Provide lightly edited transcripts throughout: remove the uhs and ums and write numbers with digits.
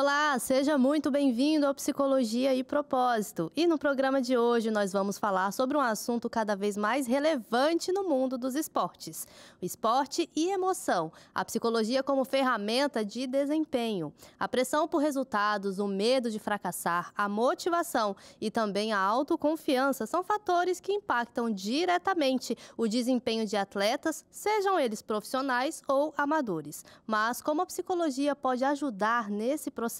Olá, seja muito bem-vindo ao Psicologia e Propósito. E no programa de hoje nós vamos falar sobre um assunto cada vez mais relevante no mundo dos esportes. O esporte e emoção, a psicologia como ferramenta de desempenho. A pressão por resultados, o medo de fracassar, a motivação e também a autoconfiança são fatores que impactam diretamente o desempenho de atletas, sejam eles profissionais ou amadores. Mas como a psicologia pode ajudar nesse processo?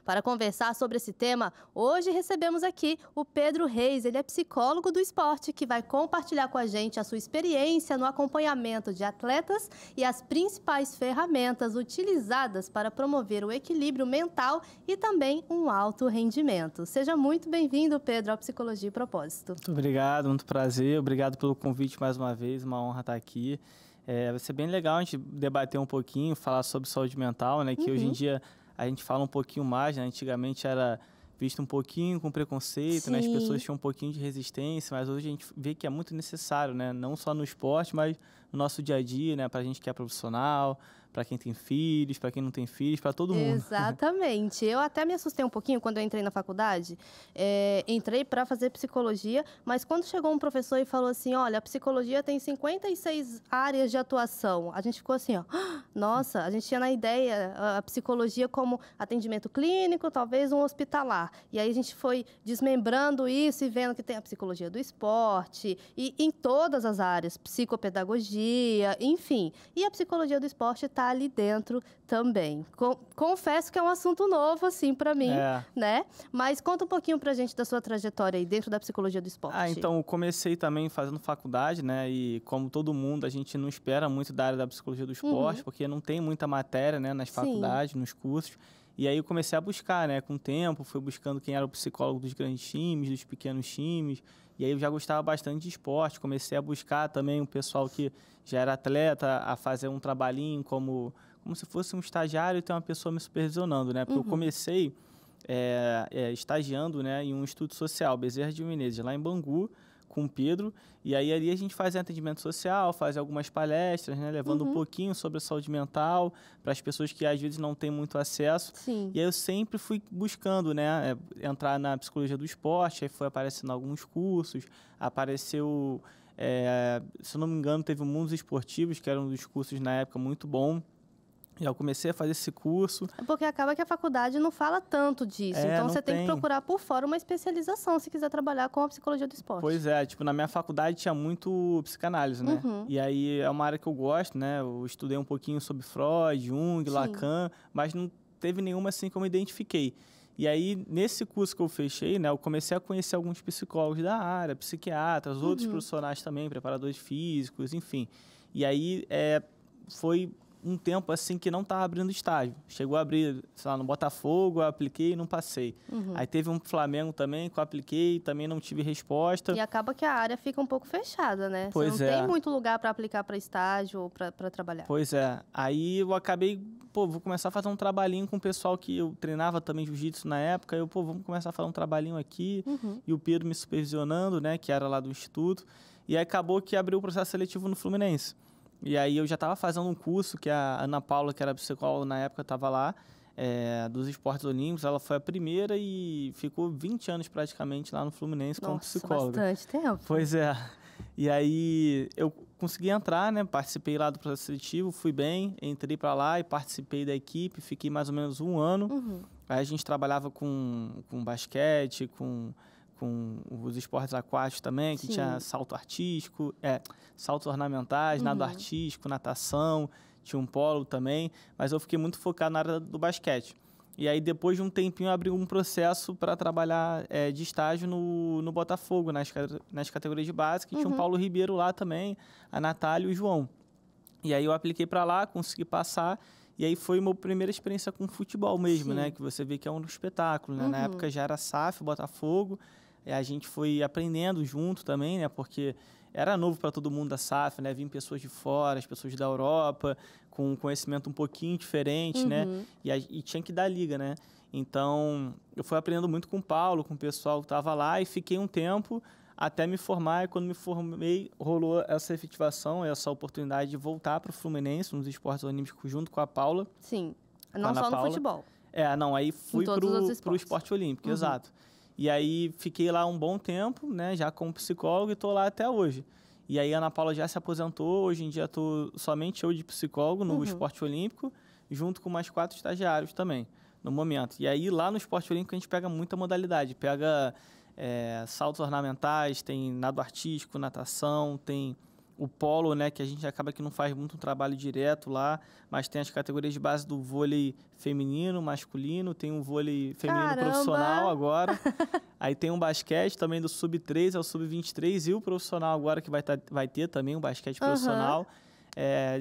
Para conversar sobre esse tema, hoje recebemos aqui o Pedro Reis. Ele é psicólogo do esporte que vai compartilhar com a gente a sua experiência no acompanhamento de atletas e as principais ferramentas utilizadas para promover o equilíbrio mental e também um alto rendimento. Seja muito bem-vindo, Pedro, ao Psicologia e Propósito. Muito obrigado, muito prazer. Obrigado pelo convite mais uma vez, uma honra estar aqui. Vai ser bem legal a gente debater um pouquinho, falar sobre saúde mental, né? Que hoje em dia a gente fala um pouquinho mais, né? Antigamente era visto um pouquinho com preconceito, né? As pessoas tinham um pouquinho de resistência, mas hoje a gente vê que é muito necessário, né? Não só no esporte, mas no nosso dia a dia, né? Pra gente que é profissional, para quem tem filhos, para quem não tem filhos, para todo mundo. Exatamente. Eu até me assustei um pouquinho quando eu entrei na faculdade. Entrei para fazer psicologia, mas quando chegou um professor e falou assim, olha, a psicologia tem 56 áreas de atuação. A gente ficou assim, ó, nossa, a gente tinha na ideia a psicologia como atendimento clínico, talvez um hospitalar. E aí a gente foi desmembrando isso e vendo que tem a psicologia do esporte e em todas as áreas, psicopedagogia, enfim. E a psicologia do esporte está ali dentro também. Confesso que é um assunto novo, assim, para mim, né? Mas conta um pouquinho pra gente da sua trajetória aí dentro da psicologia do esporte. Então, eu comecei também fazendo faculdade, né? E como todo mundo, a gente não espera muito da área da psicologia do esporte, porque não tem muita matéria, né? Nas faculdades, nos cursos. E aí eu comecei a buscar, né? Com o tempo, fui buscando quem era o psicólogo dos grandes times, dos pequenos times. E aí eu já gostava bastante de esporte. Comecei a buscar também o pessoal que já era atleta, a fazer um trabalhinho como se fosse um estagiário e ter uma pessoa me supervisionando, né? Porque eu comecei estagiando, né, em um estudo social, Bezerra de Menezes, lá em Bangu, com o Pedro, e aí ali a gente fazia atendimento social, fazia algumas palestras, né, levando um pouquinho sobre a saúde mental para as pessoas que às vezes não têm muito acesso. E aí eu sempre fui buscando, né, entrar na psicologia do esporte, aí foi aparecendo alguns cursos, apareceu, se eu não me engano, teve o Mundos Esportivos, que era um dos cursos na época muito bom. E eu comecei a fazer esse curso. Porque acaba que a faculdade não fala tanto disso. Então, você tem que procurar por fora uma especialização se quiser trabalhar com a psicologia do esporte. Pois é. Tipo, na minha faculdade tinha muito psicanálise, né? E aí é uma área que eu gosto, né? Eu estudei um pouquinho sobre Freud, Jung, Lacan, mas não teve nenhuma assim que eu me identifiquei. E aí, nesse curso que eu fechei, né? Eu comecei a conhecer alguns psicólogos da área, psiquiatras, outros profissionais também, preparadores físicos, enfim. E aí, foi um tempo assim que não estava abrindo estágio. Chegou a abrir, sei lá, no Botafogo, eu apliquei e não passei. Aí teve um Flamengo também que eu apliquei, também não tive resposta. E acaba que a área fica um pouco fechada, né? Pois Você não tem muito lugar para aplicar para estágio ou para trabalhar. Pois é. Aí eu acabei, vou começar a fazer um trabalhinho com o pessoal que eu treinava também jiu-jitsu na época. Vamos começar a fazer um trabalhinho aqui. E o Pedro me supervisionando, né, que era lá do instituto. E aí acabou que abriu o processo seletivo no Fluminense. E aí eu já estava fazendo um curso que a Ana Paula, que era psicóloga na época, estava lá, dos esportes olímpicos. Ela foi a primeira e ficou 20 anos praticamente lá no Fluminense como psicóloga. Bastante tempo. Pois é. E aí eu consegui entrar, né? Participei lá do processo seletivo, fui bem, entrei para lá e participei da equipe, fiquei mais ou menos um ano. Aí a gente trabalhava com basquete, com os esportes aquáticos também, que tinha salto artístico, saltos ornamentais, nado artístico, natação, tinha um polo também, mas eu fiquei muito focado na área do basquete. E aí, depois de um tempinho, eu abri um processo para trabalhar de estágio no Botafogo, nas categorias de base, que tinha o Paulo Ribeiro lá também, a Natália e o João. E aí eu apliquei para lá, consegui passar. E aí foi uma primeira experiência com futebol mesmo, né? Que você vê que é um espetáculo, né? Na época já era SAF, Botafogo. E a gente foi aprendendo junto também, né? Porque era novo para todo mundo da SAF, né? Vinham pessoas de fora, as pessoas da Europa, com um conhecimento um pouquinho diferente, né? E tinha que dar liga, né? Então, eu fui aprendendo muito com o Paulo, com o pessoal que estava lá, e fiquei um tempo até me formar. E quando me formei, rolou essa efetivação, essa oportunidade de voltar para o Fluminense, nos esportes olímpicos, junto com a Paula. Sim, não só no futebol. Não, aí fui pro esporte olímpico, exato. E aí fiquei lá um bom tempo, né, já como psicólogo e tô lá até hoje. E aí a Ana Paula já se aposentou, hoje em dia tô somente eu de psicólogo no esporte olímpico, junto com mais 4 estagiários também, no momento. E aí lá no esporte olímpico a gente pega muita modalidade, pega saltos ornamentais, tem nado artístico, natação, tem o polo, né, que a gente acaba que não faz muito um trabalho direto lá, mas tem as categorias de base do vôlei feminino, masculino, tem um vôlei feminino profissional agora, aí tem um basquete também do sub-13 ao sub-23 e o profissional agora que vai ter também um basquete profissional.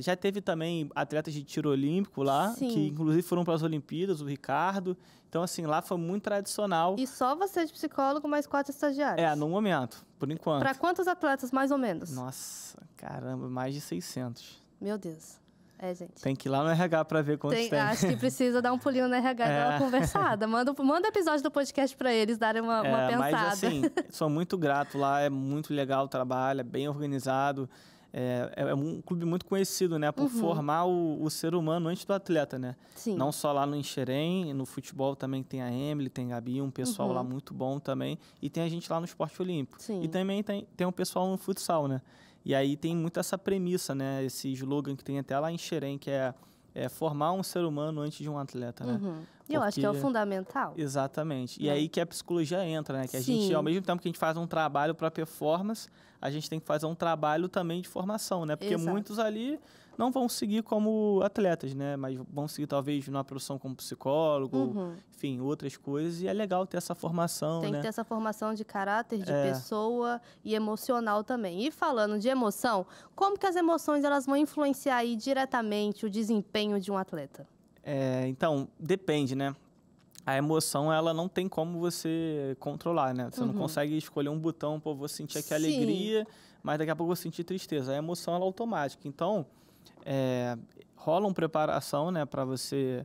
Já teve também atletas de tiro olímpico lá, que inclusive foram para as Olimpíadas, o Ricardo. Então, assim, lá foi muito tradicional. E só você de psicólogo, mais 4 estagiários? No momento, por enquanto. Para quantos atletas, mais ou menos? Nossa, caramba, mais de 600. Meu Deus. Gente. Tem que ir lá no RH para ver quantos tem. Acho que precisa dar um pulinho no RH e dar uma conversada. Manda episódio do podcast para eles darem uma pensada. Mas, assim, sou muito grato lá, é muito legal o trabalho, é bem organizado. É um clube muito conhecido, né? Por formar o ser humano antes do atleta, né? Sim. Não só lá no Enxerém, no futebol também tem a Emily, tem a Gabi, um pessoal lá muito bom também. E tem a gente lá no esporte olímpico. Sim. E também tem um pessoal no futsal, né? E aí tem muito essa premissa, né? Esse slogan que tem até lá em Xerém, que é formar um ser humano antes de um atleta, né? E eu acho que é o fundamental. Exatamente. E aí que a psicologia entra, né? Que a gente, ao mesmo tempo que a gente faz um trabalho para performance, a gente tem que fazer um trabalho também de formação, né? Porque muitos ali não vão seguir como atletas, né? Mas vão seguir talvez numa profissão como psicólogo, enfim, outras coisas. E é legal ter essa formação, Tem né? que ter essa formação de caráter, de pessoa e emocional também. E falando de emoção, como que as emoções elas vão influenciar aí diretamente o desempenho de um atleta? Então, depende, né? A emoção, ela não tem como você controlar, né? Você não consegue escolher um botão, pô, vou sentir aqui alegria, mas daqui a pouco vou sentir tristeza. A emoção, ela é automática. Então, rola uma preparação, né, para você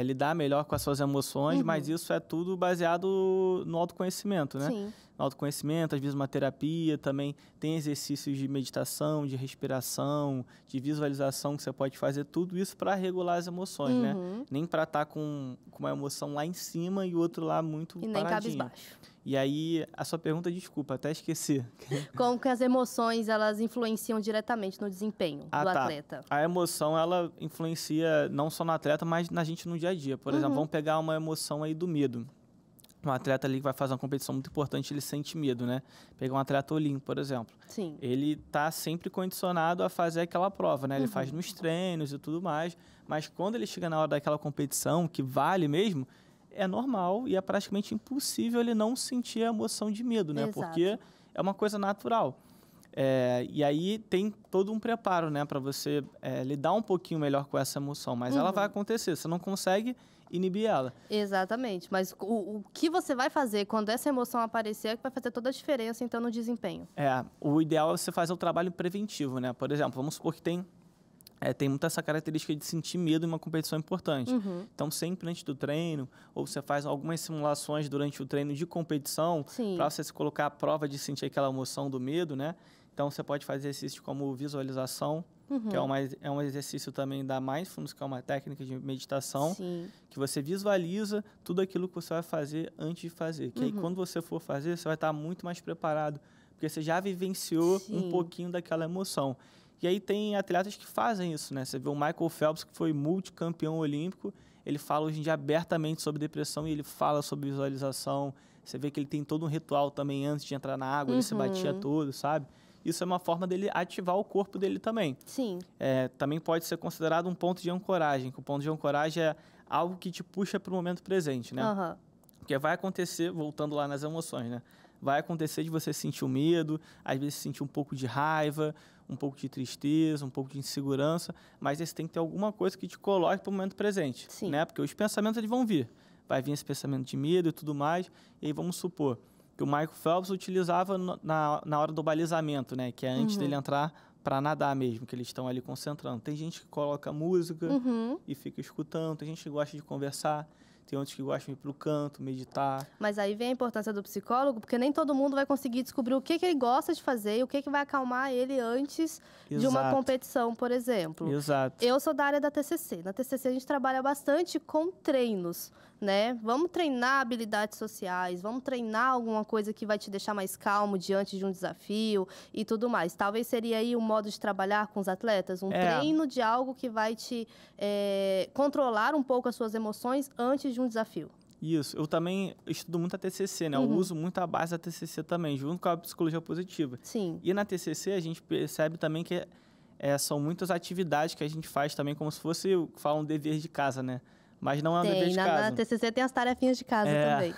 lidar melhor com as suas emoções, mas isso é tudo baseado no autoconhecimento, né? Sim. No autoconhecimento, às vezes uma terapia, também tem exercícios de meditação, de respiração, de visualização que você pode fazer, tudo isso para regular as emoções, né? Nem para estar com uma emoção lá em cima e o outro lá muito paradinho. E nem cabisbaixo. E aí, a sua pergunta, desculpa, até esqueci. Como que as emoções, elas influenciam diretamente no desempenho do atleta? A emoção, ela influencia não só no atleta, mas na gente no dia a dia. Por exemplo, vamos pegar uma emoção aí do medo. Um atleta ali que vai fazer uma competição muito importante, ele sente medo, né? Pegar um atleta olímpico, por exemplo. Sim. Ele tá sempre condicionado a fazer aquela prova, né? Ele faz nos treinos e tudo mais, mas quando ele chega na hora daquela competição, que vale mesmo, é normal e é praticamente impossível ele não sentir a emoção de medo, né? Exato. Porque é uma coisa natural. E aí tem todo um preparo, né? Para você lidar um pouquinho melhor com essa emoção, mas ela vai acontecer, você não consegue inibir ela. Exatamente, mas o que você vai fazer quando essa emoção aparecer é que vai fazer toda a diferença, então, no desempenho. O ideal é você fazer o trabalho preventivo, né? Por exemplo, vamos supor que tem muito essa característica de sentir medo em uma competição importante. Então, sempre antes do treino, ou você faz algumas simulações durante o treino de competição, para você se colocar à prova de sentir aquela emoção do medo, né? Então, você pode fazer exercícios como visualização, que é um exercício também da Mindfulness, que é uma técnica de meditação, que você visualiza tudo aquilo que você vai fazer antes de fazer. Que aí, quando você for fazer, você vai estar muito mais preparado, porque você já vivenciou um pouquinho daquela emoção. E aí tem atletas que fazem isso, né? Você vê o Michael Phelps, que foi multicampeão olímpico, ele fala hoje em dia abertamente sobre depressão e ele fala sobre visualização. Você vê que ele tem todo um ritual também antes de entrar na água, ele se batia todo, sabe? Isso é uma forma dele ativar o corpo dele também. Sim. Também pode ser considerado um ponto de ancoragem, que o ponto de ancoragem é algo que te puxa para o momento presente, né? Porque vai acontecer, voltando lá nas emoções, né? Vai acontecer de você sentir o medo, às vezes sentir um pouco de raiva, um pouco de tristeza, um pouco de insegurança, mas você tem que ter alguma coisa que te coloque para o momento presente, né? Porque os pensamentos eles vão vir. Vai vir esse pensamento de medo e tudo mais, e aí vamos supor que o Michael Phelps utilizava na hora do balizamento, né? Que é antes dele entrar para nadar mesmo, que eles estão ali concentrando. Tem gente que coloca música e fica escutando, tem gente que gosta de conversar, tem outros que gostam de ir pro canto, meditar. Mas aí vem a importância do psicólogo, porque nem todo mundo vai conseguir descobrir o que ele gosta de fazer e o que vai acalmar ele antes de uma competição, por exemplo. Exato. Eu sou da área da TCC. Na TCC a gente trabalha bastante com treinos, né? Vamos treinar habilidades sociais, vamos treinar alguma coisa que vai te deixar mais calmo diante de um desafio e tudo mais. Talvez seria aí um modo de trabalhar com os atletas, um treino de algo que vai te controlar um pouco as suas emoções antes de um desafio. Isso. Eu também estudo muito a TCC, né? Eu uso muito a base da TCC também, junto com a psicologia positiva. Sim. E na TCC a gente percebe também que são muitas atividades que a gente faz também como se fosse, falam, um dever de casa, né? Mas não é um dever de casa. Na TCC tem as tarefinhas de casa também.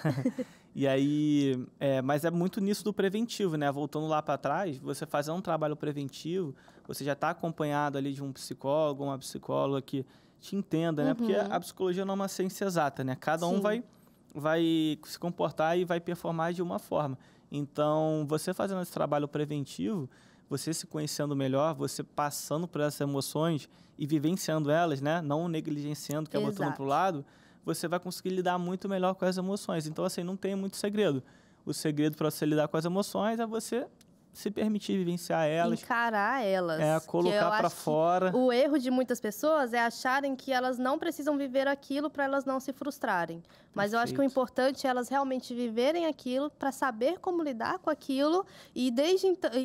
E aí, mas é muito nisso do preventivo, né? Voltando lá para trás, você fazer um trabalho preventivo, você já está acompanhado ali de um psicólogo, uma psicóloga que te entenda, né? Porque a psicologia não é uma ciência exata, né? Cada um vai se comportar e vai performar de uma forma. Então, você fazendo esse trabalho preventivo, você se conhecendo melhor, você passando por essas emoções e vivenciando elas, né? Não negligenciando, que é botando para o lado, você vai conseguir lidar muito melhor com as emoções. Então, assim, não tem muito segredo. O segredo para você lidar com as emoções é você se permitir vivenciar elas. Encarar elas. Colocar para fora. O erro de muitas pessoas é acharem que elas não precisam viver aquilo para elas não se frustrarem. Mas eu acho que o importante é elas realmente viverem aquilo para saber como lidar com aquilo e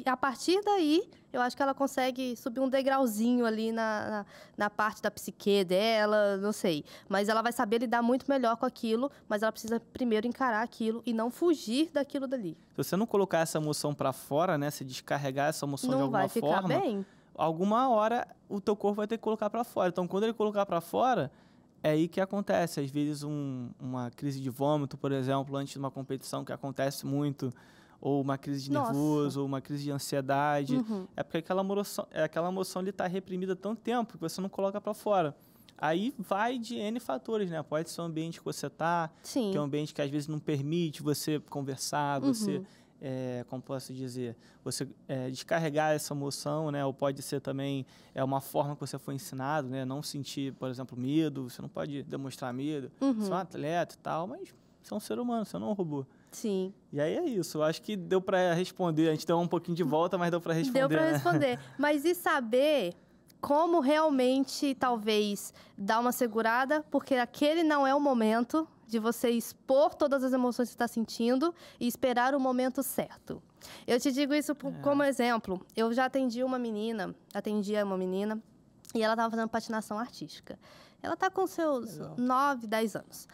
a partir daí eu acho que ela consegue subir um degrauzinho ali na parte da psique dela, não sei. Mas ela vai saber lidar muito melhor com aquilo, mas ela precisa primeiro encarar aquilo e não fugir daquilo dali. Se você não colocar essa emoção para fora, né, se descarregar essa emoção de alguma forma, não vai ficar bem. Alguma hora o teu corpo vai ter que colocar para fora. Então, quando ele colocar para fora, é aí que acontece. Às vezes, uma crise de vômito, por exemplo, antes de uma competição, que acontece muito, ou uma crise de nervoso, ou uma crise de ansiedade. É porque aquela emoção está reprimida há tanto tempo que você não coloca para fora. Aí vai de N fatores, né? Pode ser o ambiente que você está, que é um ambiente que às vezes não permite você conversar, você, como posso dizer, você descarregar essa emoção, né? Ou pode ser também uma forma que você foi ensinado, né? Não sentir, por exemplo, medo, você não pode demonstrar medo. Você é um atleta e tal, mas você é um ser humano, você não é um robô. Sim. E aí é isso, eu acho que deu para responder. A gente deu um pouquinho de volta, mas deu para responder. Deu para responder. Mas e saber como realmente, talvez, dar uma segurada, porque aquele não é o momento de você expor todas as emoções que você está sentindo e esperar o momento certo. Eu te digo isso como exemplo. Eu já atendia uma menina, e ela estava fazendo patinação artística. Ela está com seus 9, 10 anos.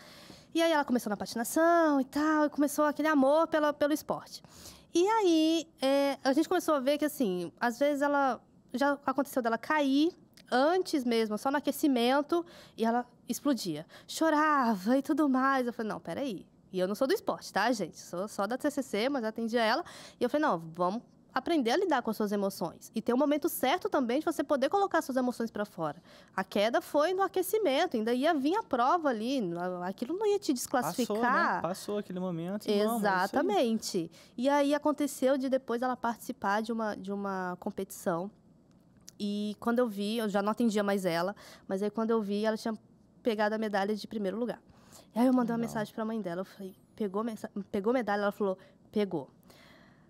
E aí ela começou na patinação e tal, e começou aquele amor pelo esporte. E aí a gente começou a ver que, assim, às vezes já aconteceu dela cair antes mesmo, só no aquecimento, e ela explodia. Chorava e tudo mais. Eu falei, não, peraí. E eu não sou do esporte, tá, gente? Sou só da TCC, mas eu atendia ela. E eu falei, não, vamos aprender a lidar com as suas emoções. E ter um momento certo também de você poder colocar suas emoções para fora. A queda foi no aquecimento, ainda ia vir a prova ali, aquilo não ia te desclassificar. Passou, né? Passou aquele momento. Exatamente. E aí aconteceu de depois ela participar de uma competição. E quando eu vi, eu já não atendia mais ela, mas aí quando eu vi, ela tinha pegado a medalha de primeiro lugar. E aí eu mandei uma mensagem para a mãe dela, eu falei, pegou medalha? Ela falou, pegou.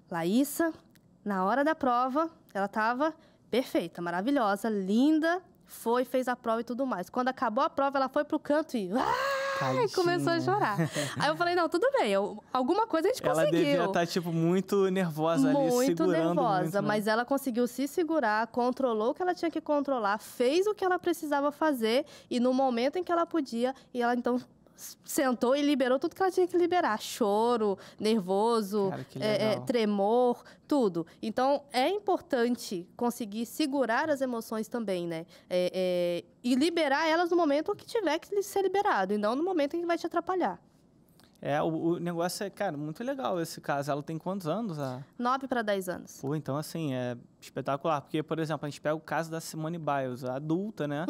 Laísa, na hora da prova, ela estava perfeita, maravilhosa, linda, fez a prova e tudo mais. Quando acabou a prova, ela foi pro canto e começou a chorar. Aí eu falei, não, tudo bem, alguma coisa a gente conseguiu. Ela devia estar, muito nervosa ali, segurando muito. Nervosa, mas ela conseguiu se segurar, controlou o que ela tinha que controlar, fez o que ela precisava fazer e no momento em que ela podia, e ela então sentou e liberou tudo que ela tinha que liberar. Choro, nervoso, tremor, tudo. Então, é importante conseguir segurar as emoções também, né? E liberar elas no momento que tiver que ser liberado, e não no momento em que vai te atrapalhar. O negócio é, cara, muito legal esse caso. Ela tem quantos anos? 9 para 10 anos. Pô, então, assim, é espetacular. Porque, por exemplo, a gente pega o caso da Simone Biles, a adulta, né?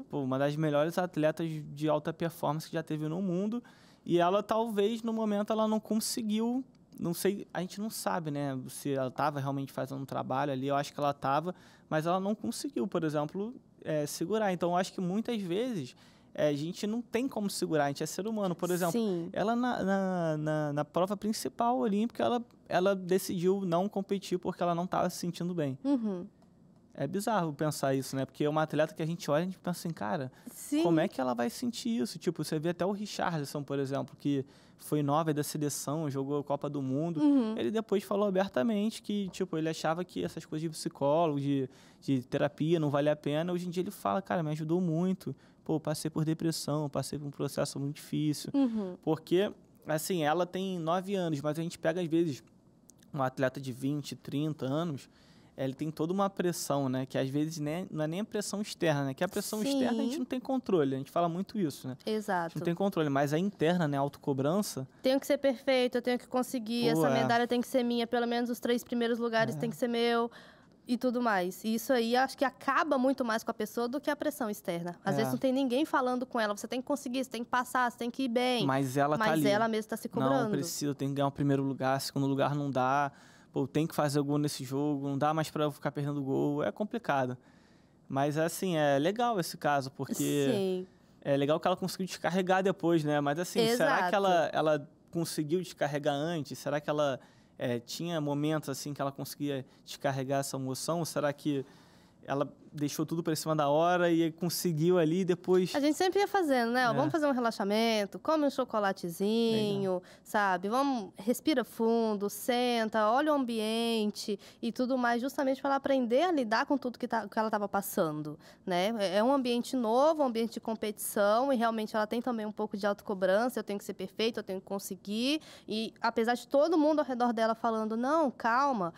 Pô, uma das melhores atletas de alta performance que já teve no mundo. E ela, talvez, no momento, ela não conseguiu... Não sei, a gente não sabe, né? Se ela estava realmente fazendo um trabalho ali. Eu acho que ela estava, mas ela não conseguiu, por exemplo, segurar. Então, eu acho que muitas vezes... a gente não tem como segurar, a gente é ser humano. Por exemplo, Sim. ela na prova principal olímpica, ela decidiu não competir porque ela não estava se sentindo bem. Uhum. É bizarro pensar isso, né? Porque é uma atleta que a gente olha e a gente pensa assim, cara, Sim. como é que ela vai sentir isso? Tipo, você vê até o Richarlison, por exemplo, que foi 9 da seleção, jogou a Copa do Mundo. Uhum. Ele depois falou abertamente que, tipo, ele achava que essas coisas de psicólogo, de terapia, não valia a pena. Hoje em dia ele fala, cara, me ajudou muito. Pô, passei por depressão, passei por um processo muito difícil. Uhum. Porque, assim, ela tem 9 anos, mas a gente pega, às vezes, um atleta de 20, 30 anos, ele tem toda uma pressão, né? Que às vezes não é nem a pressão externa, né? Que a pressão Sim. externa a gente não tem controle, a gente fala muito isso, né? A Exato. gente não tem controle, mas a interna, né? A autocobrança... Tenho que ser perfeito, eu tenho que conseguir, essa medalha tem que ser minha, pelo menos os 3 primeiros lugares tem que ser meu e tudo mais. E isso aí acho que acaba muito mais com a pessoa do que a pressão externa. Às vezes não tem ninguém falando com ela, você tem que conseguir, você tem que passar, você tem que ir bem. Mas ela tá ali. Mas ela mesma tá se cobrando. Não, precisa, tem que ganhar o primeiro lugar, segundo lugar não dá... Pô, tem que fazer gol nesse jogo, não dá mais para eu ficar perdendo gol, é complicado. Mas, assim, é legal esse caso, porque Sim. é legal que ela conseguiu descarregar depois, né? Mas, assim, será que ela conseguiu descarregar antes? Será que ela tinha momentos, assim, que ela conseguia descarregar essa emoção? Será que ela deixou tudo para cima da hora e conseguiu ali e depois... A gente sempre ia fazendo, né? Vamos fazer um relaxamento, come um chocolatezinho, sabe? Respira fundo, senta, olha o ambiente e tudo mais, justamente para ela aprender a lidar com tudo que ela estava passando, né? É um ambiente novo, um ambiente de competição e realmente ela tem também um pouco de autocobrança, eu tenho que ser perfeita, eu tenho que conseguir. E apesar de todo mundo ao redor dela falando, não, calma,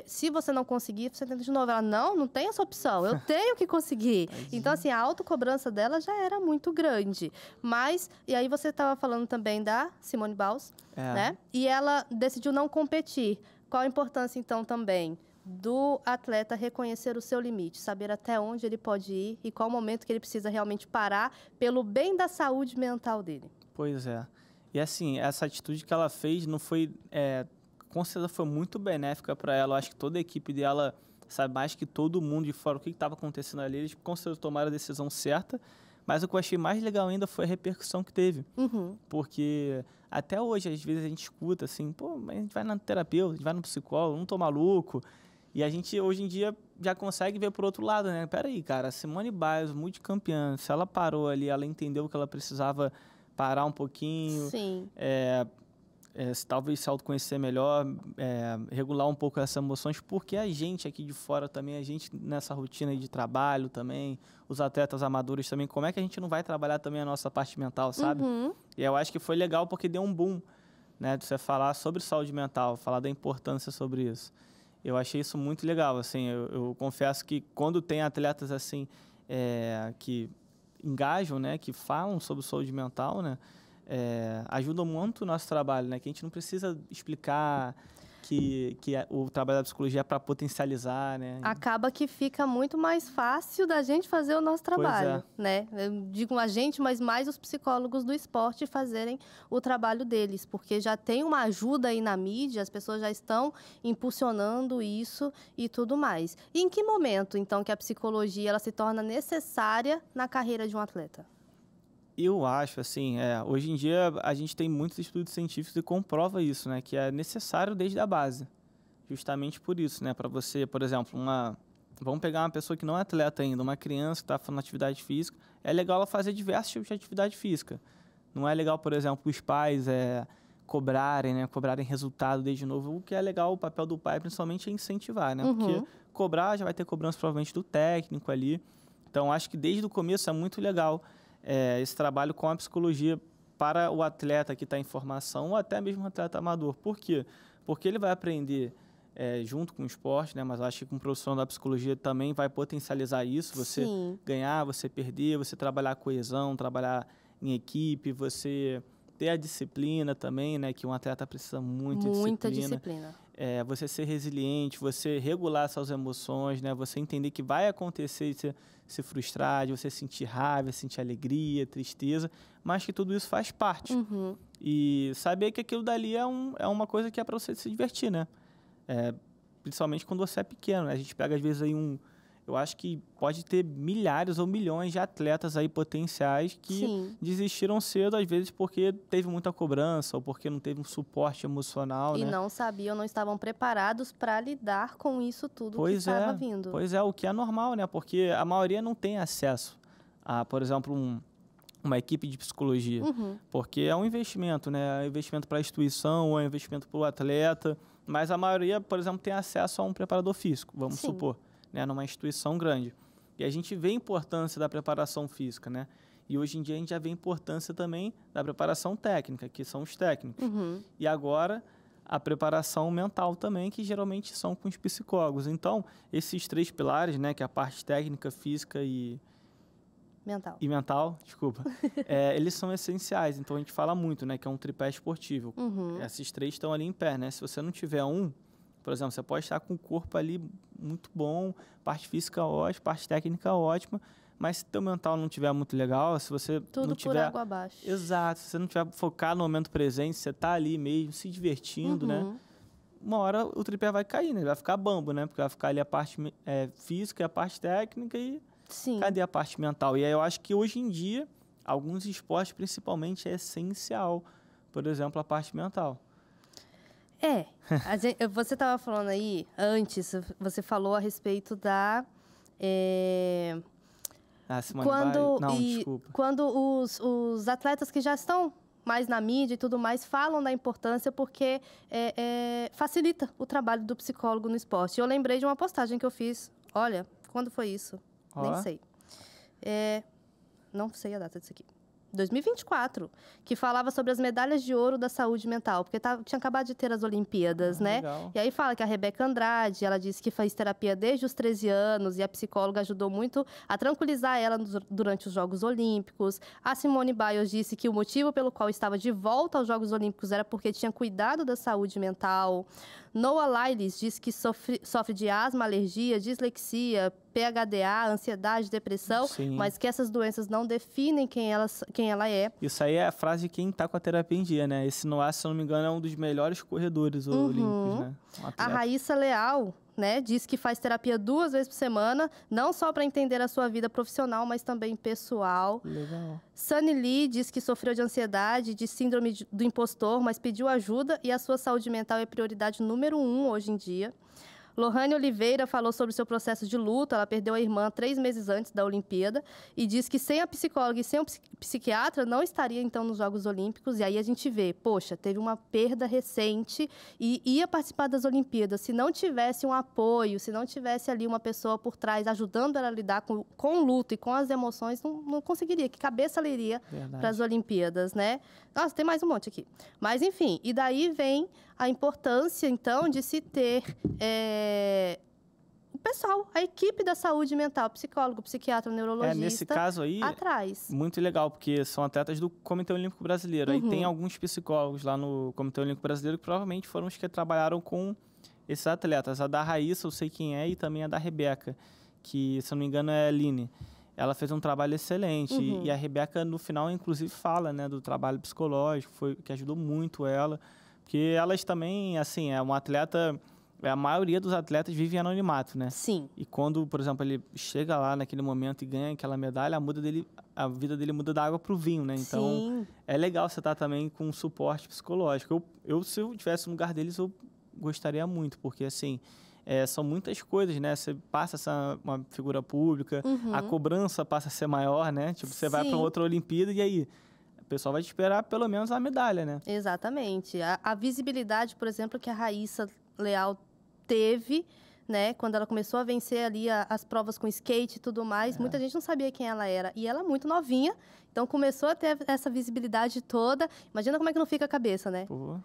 se você não conseguir, você tenta de novo. Ela, não tem essa opção, eu tenho que conseguir. Então, assim, a autocobrança dela já era muito grande. Mas, e aí você estava falando também da Simone Biles, né? E ela decidiu não competir. Qual a importância, então, também do atleta reconhecer o seu limite, saber até onde ele pode ir e qual o momento que ele precisa realmente parar pelo bem da saúde mental dele? Pois é. E, assim, essa atitude que ela fez não foi... com certeza foi muito benéfica para ela. Eu acho que toda a equipe dela... sabe mais que todo mundo de fora o que estava acontecendo ali, eles com certeza tomaram a decisão certa, mas o que eu achei mais legal ainda foi a repercussão que teve. Uhum. Porque até hoje, às vezes, a gente escuta assim, pô, mas a gente vai na terapeuta, a gente vai no psicólogo, não tô maluco. E a gente, hoje em dia, já consegue ver por outro lado, né? Peraí, cara, a Simone Biles, multicampeã, se ela parou ali, ela entendeu que ela precisava parar um pouquinho. Sim. Talvez se autoconhecer melhor, regular um pouco essas emoções, porque a gente aqui de fora também, a gente nessa rotina de trabalho também, os atletas amadores também, como é que a gente não vai trabalhar também a nossa parte mental, sabe? Uhum. E eu acho que foi legal porque deu um boom, né, de você falar sobre saúde mental, falar da importância sobre isso. Eu achei isso muito legal, assim, eu confesso que quando tem atletas assim, que engajam, né, que falam sobre saúde mental, né, ajuda muito o nosso trabalho, né? Que a gente não precisa explicar que o trabalho da psicologia é para potencializar, né? Acaba que fica muito mais fácil da gente fazer o nosso trabalho, né? Eu digo a gente, mas mais os psicólogos do esporte fazerem o trabalho deles, porque já tem uma ajuda aí na mídia, as pessoas já estão impulsionando isso e tudo mais. E em que momento, então, que a psicologia ela se torna necessária na carreira de um atleta? Eu acho, assim, hoje em dia a gente tem muitos estudos científicos que comprova isso, né? Que é necessário desde a base. Justamente por isso, né? Para você, por exemplo, vamos pegar uma pessoa que não é atleta ainda, uma criança que está fazendo atividade física, é legal ela fazer diversos tipos de atividade física. Não é legal, por exemplo, os pais cobrarem, né? Cobrarem resultado desde novo. O que é legal, o papel do pai, principalmente, é incentivar, né? Uhum. Porque cobrar já vai ter cobrança provavelmente do técnico ali. Então, acho que desde o começo é muito legal esse trabalho com a psicologia para o atleta que está em formação ou até mesmo o atleta amador. Por quê? Porque ele vai aprender junto com o esporte, né? Mas eu acho que com o profissional da psicologia também vai potencializar isso. Você ganhar, você perder, você trabalhar a coesão, trabalhar em equipe, você ter a disciplina também, né? Que um atleta precisa muito de disciplina. Muita disciplina. Você ser resiliente, você regular suas emoções, né? Você entender que vai acontecer de se frustrar, de você sentir raiva, sentir alegria, tristeza, mas que tudo isso faz parte. Uhum. E saber que aquilo dali é uma coisa que é para você se divertir, né? Principalmente quando você é pequeno, né? A gente pega, às vezes, aí eu acho que pode ter milhares ou milhões de atletas aí potenciais que desistiram cedo, às vezes porque teve muita cobrança ou porque não teve um suporte emocional, e né? não sabiam, não estavam preparados para lidar com isso tudo que estava vindo. Pois é, o que é normal, né? Porque a maioria não tem acesso a, por exemplo, uma equipe de psicologia, porque é um investimento, né? É um investimento para a instituição, é um investimento para o atleta, mas a maioria, por exemplo, tem acesso a um preparador físico, vamos supor, né? Numa instituição grande. E a gente vê a importância da preparação física, né? E hoje em dia a gente já vê a importância também da preparação técnica, que são os técnicos. E agora a preparação mental também, que geralmente são com os psicólogos. Então, esses 3 pilares, né? Que é a parte técnica, física e mental, desculpa. Eles são essenciais, então a gente fala muito, né, que é um tripé esportivo. Esses 3 estão ali em pé, né? Se você não tiver um, por exemplo, você pode estar com o corpo ali muito bom, parte física ótima, parte técnica ótima, mas se teu mental não tiver muito legal, se você não tiver... por água abaixo. Exato, se você não tiver focado no momento presente, você tá ali mesmo, se divertindo, né? Uma hora o tripé vai cair, né? Vai ficar bambo, né? Porque vai ficar ali a parte física e a parte técnica e... Cadê a parte mental? E aí eu acho que hoje em dia, alguns esportes principalmente é essencial, por exemplo, a parte mental. Você estava falando aí, antes, você falou a respeito da... Simone Biles? Não, desculpa. Quando os atletas que já estão mais na mídia e tudo mais falam da importância porque facilita o trabalho do psicólogo no esporte. Eu lembrei de uma postagem que eu fiz, olha, quando foi isso? Nem sei. Não sei a data disso aqui. 2024, que falava sobre as medalhas de ouro da saúde mental, porque tinha acabado de ter as Olimpíadas, né? Legal. E aí fala que a Rebeca Andrade, ela disse que faz terapia desde os 13 anos e a psicóloga ajudou muito a tranquilizar ela durante os Jogos Olímpicos. A Simone Biles disse que o motivo pelo qual estava de volta aos Jogos Olímpicos era porque tinha cuidado da saúde mental. Noah Lyles diz que sofre de asma, alergia, dislexia, PHDA, ansiedade, depressão, mas que essas doenças não definem quem ela é. Isso aí é a frase de quem está com a terapia em dia, né? Esse Noah, se eu não me engano, é um dos melhores corredores olímpicos, né? A Raíssa Leal, né, diz que faz terapia 2 vezes por semana, não só para entender a sua vida profissional, mas também pessoal. Legal. Sunny Lee diz que sofreu de ansiedade, de síndrome do impostor, mas pediu ajuda e a sua saúde mental é prioridade número 1 hoje em dia. Lohane Oliveira falou sobre o seu processo de luto. Ela perdeu a irmã 3 meses antes da Olimpíada e diz que sem a psicóloga e sem o psiquiatra não estaria, então, nos Jogos Olímpicos. E aí a gente vê, poxa, teve uma perda recente e ia participar das Olimpíadas. Se não tivesse um apoio, se não tivesse ali uma pessoa por trás ajudando ela a lidar com o luto e com as emoções, não conseguiria. Que cabeça ela iria para as Olimpíadas, né? Nossa, tem mais um monte aqui. Mas, enfim, e daí vem a importância, então, de se ter o pessoal, a equipe da saúde mental, psicólogo, psiquiatra, neurologista, nesse caso aí, atrás. Muito legal, porque são atletas do Comitê Olímpico Brasileiro. Aí tem alguns psicólogos lá no Comitê Olímpico Brasileiro que provavelmente foram os que trabalharam com esses atletas. A da Raíssa, eu sei quem é, e também a da Rebeca, que, se eu não me engano, é a Aline. Ela fez um trabalho excelente. E a Rebeca, no final, inclusive, fala, né, do trabalho psicológico, que ajudou muito ela. Porque elas também, assim, é uma atleta... A maioria dos atletas vive em anonimato, né? Sim. E quando, por exemplo, ele chega lá naquele momento e ganha aquela medalha, a vida dele muda da água para o vinho, né? Então, é legal você estar também com um suporte psicológico. Se eu tivesse no lugar deles, eu gostaria muito, porque, assim... são muitas coisas, né? Você passa a ser uma figura pública, a cobrança passa a ser maior, né? Tipo, você vai para outra Olimpíada e aí o pessoal vai te esperar pelo menos a medalha, né? Exatamente. A visibilidade, por exemplo, que a Raíssa Leal teve, né? Quando ela começou a vencer ali as provas com skate e tudo mais, muita gente não sabia quem ela era. E ela é muito novinha, então começou a ter essa visibilidade toda. Imagina como é que não fica a cabeça, né? Pô.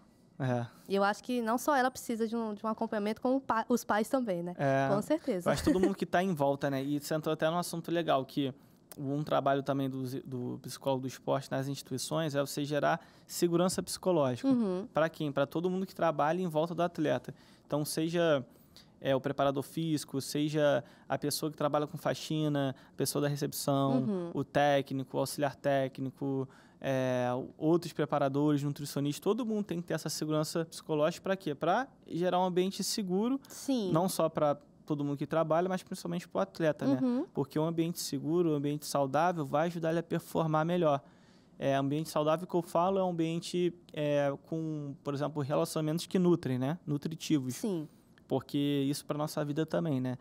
E eu acho que não só ela precisa de um acompanhamento, como os pais também, né? Com certeza. Eu acho que todo mundo que está em volta, né? E você entrou até num assunto legal, que um trabalho também do psicólogo do esporte nas instituições é você gerar segurança psicológica. Para quem? Para todo mundo que trabalha em volta do atleta. Então, seja o preparador físico, seja a pessoa que trabalha com faxina, a pessoa da recepção, o técnico, o auxiliar técnico... outros preparadores, nutricionistas, todo mundo tem que ter essa segurança psicológica para quê? Para gerar um ambiente seguro, não só para todo mundo que trabalha, mas principalmente para o atleta, né? Porque um ambiente seguro, um ambiente saudável vai ajudar ele a performar melhor. Ambiente saudável que eu falo é um ambiente com, por exemplo, relacionamentos que nutrem, né? Nutritivos. Sim. Porque isso para nossa vida também, né?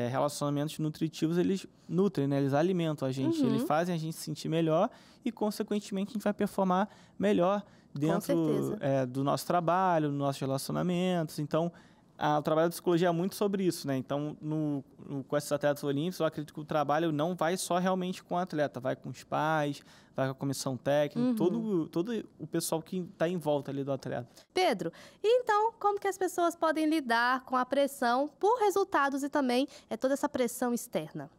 Relacionamentos nutritivos, eles nutrem, né? Eles alimentam a gente, eles fazem a gente se sentir melhor e, consequentemente, a gente vai performar melhor dentro do nosso trabalho, dos nossos relacionamentos. Então, o trabalho da psicologia é muito sobre isso, né? Então, com esses atletas olímpicos, eu acredito que o trabalho não vai só realmente com o atleta, vai com os pais, vai com a comissão técnica, todo o pessoal que está em volta ali do atleta. Pedro, e então, como que as pessoas podem lidar com a pressão por resultados e também toda essa pressão externa?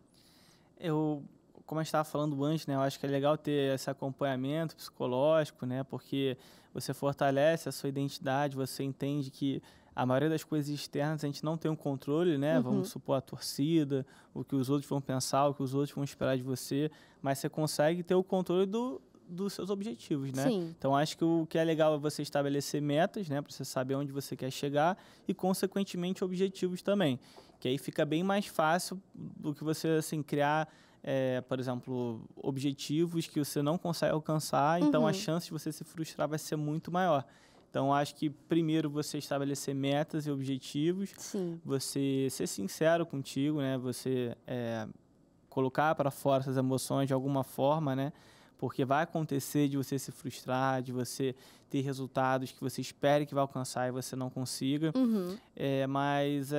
Como a gente estava falando antes, né? Eu acho que é legal ter esse acompanhamento psicológico, né? Porque você fortalece a sua identidade, você entende que a maioria das coisas externas a gente não tem um controle, né? Vamos supor a torcida, o que os outros vão pensar, o que os outros vão esperar de você, mas você consegue ter o controle dos seus objetivos, né? Sim. Então, acho que o que é legal é você estabelecer metas, né? Para você saber onde você quer chegar e, consequentemente, objetivos também. Que aí fica bem mais fácil do que você, assim, criar, por exemplo, objetivos que você não consegue alcançar, então a chance de você se frustrar vai ser muito maior. Então, acho que primeiro você estabelecer metas e objetivos, você ser sincero contigo, né? Você colocar para fora essas emoções de alguma forma, né? Porque vai acontecer de você se frustrar, de você ter resultados que você espere que vai alcançar e você não consiga. Mas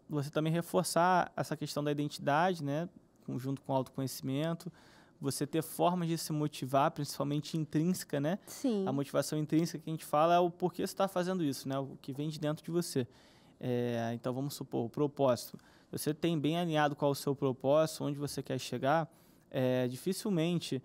você também reforçar essa questão da identidade, né? Junto com o autoconhecimento. Você ter formas de se motivar, principalmente intrínseca, né? Sim. A motivação intrínseca que a gente fala é o porquê você está fazendo isso, né? O que vem de dentro de você. Então, vamos supor, o propósito. Você tem bem alinhado qual é o seu propósito, onde você quer chegar, dificilmente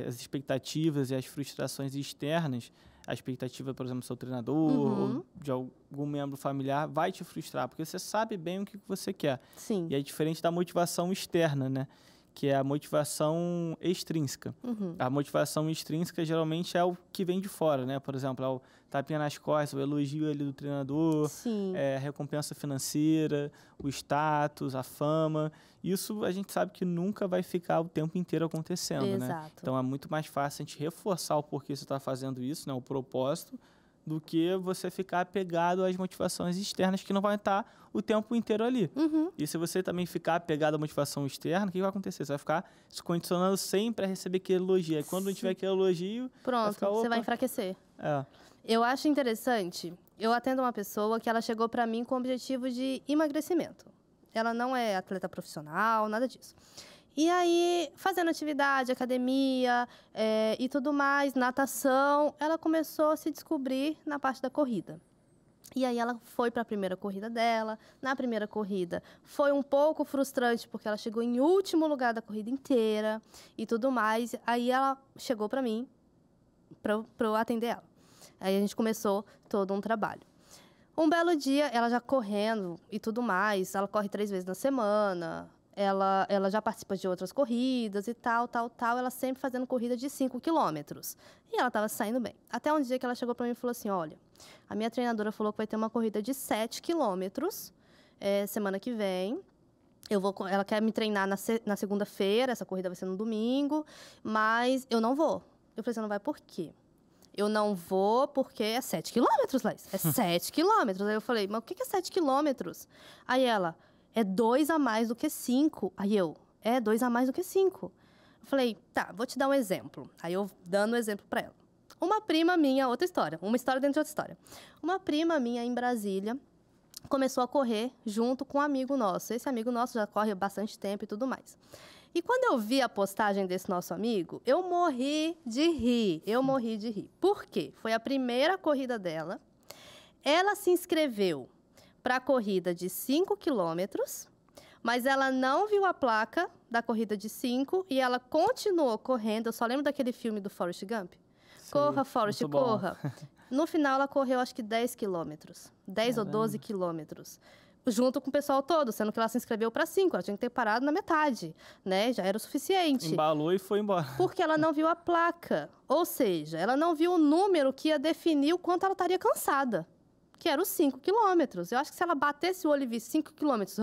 as expectativas e as frustrações externas, a expectativa, por exemplo, do seu treinador ou de algum membro familiar, vai te frustrar, porque você sabe bem o que você quer. Sim. E é diferente da motivação externa, né? Que é a motivação extrínseca. A motivação extrínseca geralmente é o que vem de fora, né? Por exemplo, é o tapinha nas costas, o elogio ali do treinador, a recompensa financeira, o status, a fama. Isso a gente sabe que nunca vai ficar o tempo inteiro acontecendo, né? Então é muito mais fácil a gente reforçar o porquê você está fazendo isso, né? O propósito, do que você ficar apegado às motivações externas que não vai estar o tempo inteiro ali. E se você também ficar apegado à motivação externa, o que vai acontecer? Você vai ficar se condicionando sempre a receber aquele elogio. E quando não tiver aquele elogio... Pronto, você vai enfraquecer. Eu acho interessante, eu atendo uma pessoa que ela chegou para mim com o objetivo de emagrecimento. Ela não é atleta profissional, nada disso. E aí, fazendo atividade, academia e tudo mais, natação, ela começou a se descobrir na parte da corrida. E aí ela foi para a primeira corrida dela. Na primeira corrida foi um pouco frustrante, porque ela chegou em último lugar da corrida inteira e tudo mais. Aí ela chegou para mim, para eu atender ela. Aí a gente começou todo um trabalho. Um belo dia, ela já correndo e tudo mais, ela corre 3 vezes na semana... Ela já participa de outras corridas e tal. Ela sempre fazendo corrida de 5 quilômetros. E ela estava saindo bem. Até um dia que ela chegou para mim e falou assim, olha, a minha treinadora falou que vai ter uma corrida de 7 quilômetros semana que vem. Ela quer me treinar na segunda-feira, essa corrida vai ser no domingo, mas eu não vou. Eu falei, você não vai por quê? Eu não vou porque é 7 quilômetros, Laís. É 7 quilômetros. Aí eu falei, mas o que é 7 quilômetros? Aí ela... É 2 a mais do que 5. Aí 2 a mais do que 5. Eu falei, tá, vou te dar um exemplo. Aí eu dando um exemplo para ela. Uma prima minha, outra história. Uma história dentro de outra história. Uma prima minha em Brasília começou a correr junto com um amigo nosso. Esse amigo nosso já corre há bastante tempo e tudo mais. E quando eu vi a postagem desse nosso amigo, eu morri de rir. Por quê? Foi a primeira corrida dela. Ela se inscreveu para a corrida de 5 quilômetros, mas ela não viu a placa da corrida de 5 e ela continuou correndo. Eu só lembro daquele filme do Forrest Gump. Corra, Forrest, corra. No final, ela correu, acho que 10 quilômetros. 10 ou 12 quilômetros. Junto com o pessoal todo, sendo que ela se inscreveu para 5. Ela tinha que ter parado na metade, né? Já era o suficiente. Embalou e foi embora. Porque ela não viu a placa. Ou seja, ela não viu o número que ia definir o quanto ela estaria cansada. que era os 5 quilômetros. Eu acho que se ela batesse o olho e visse 5 quilômetros,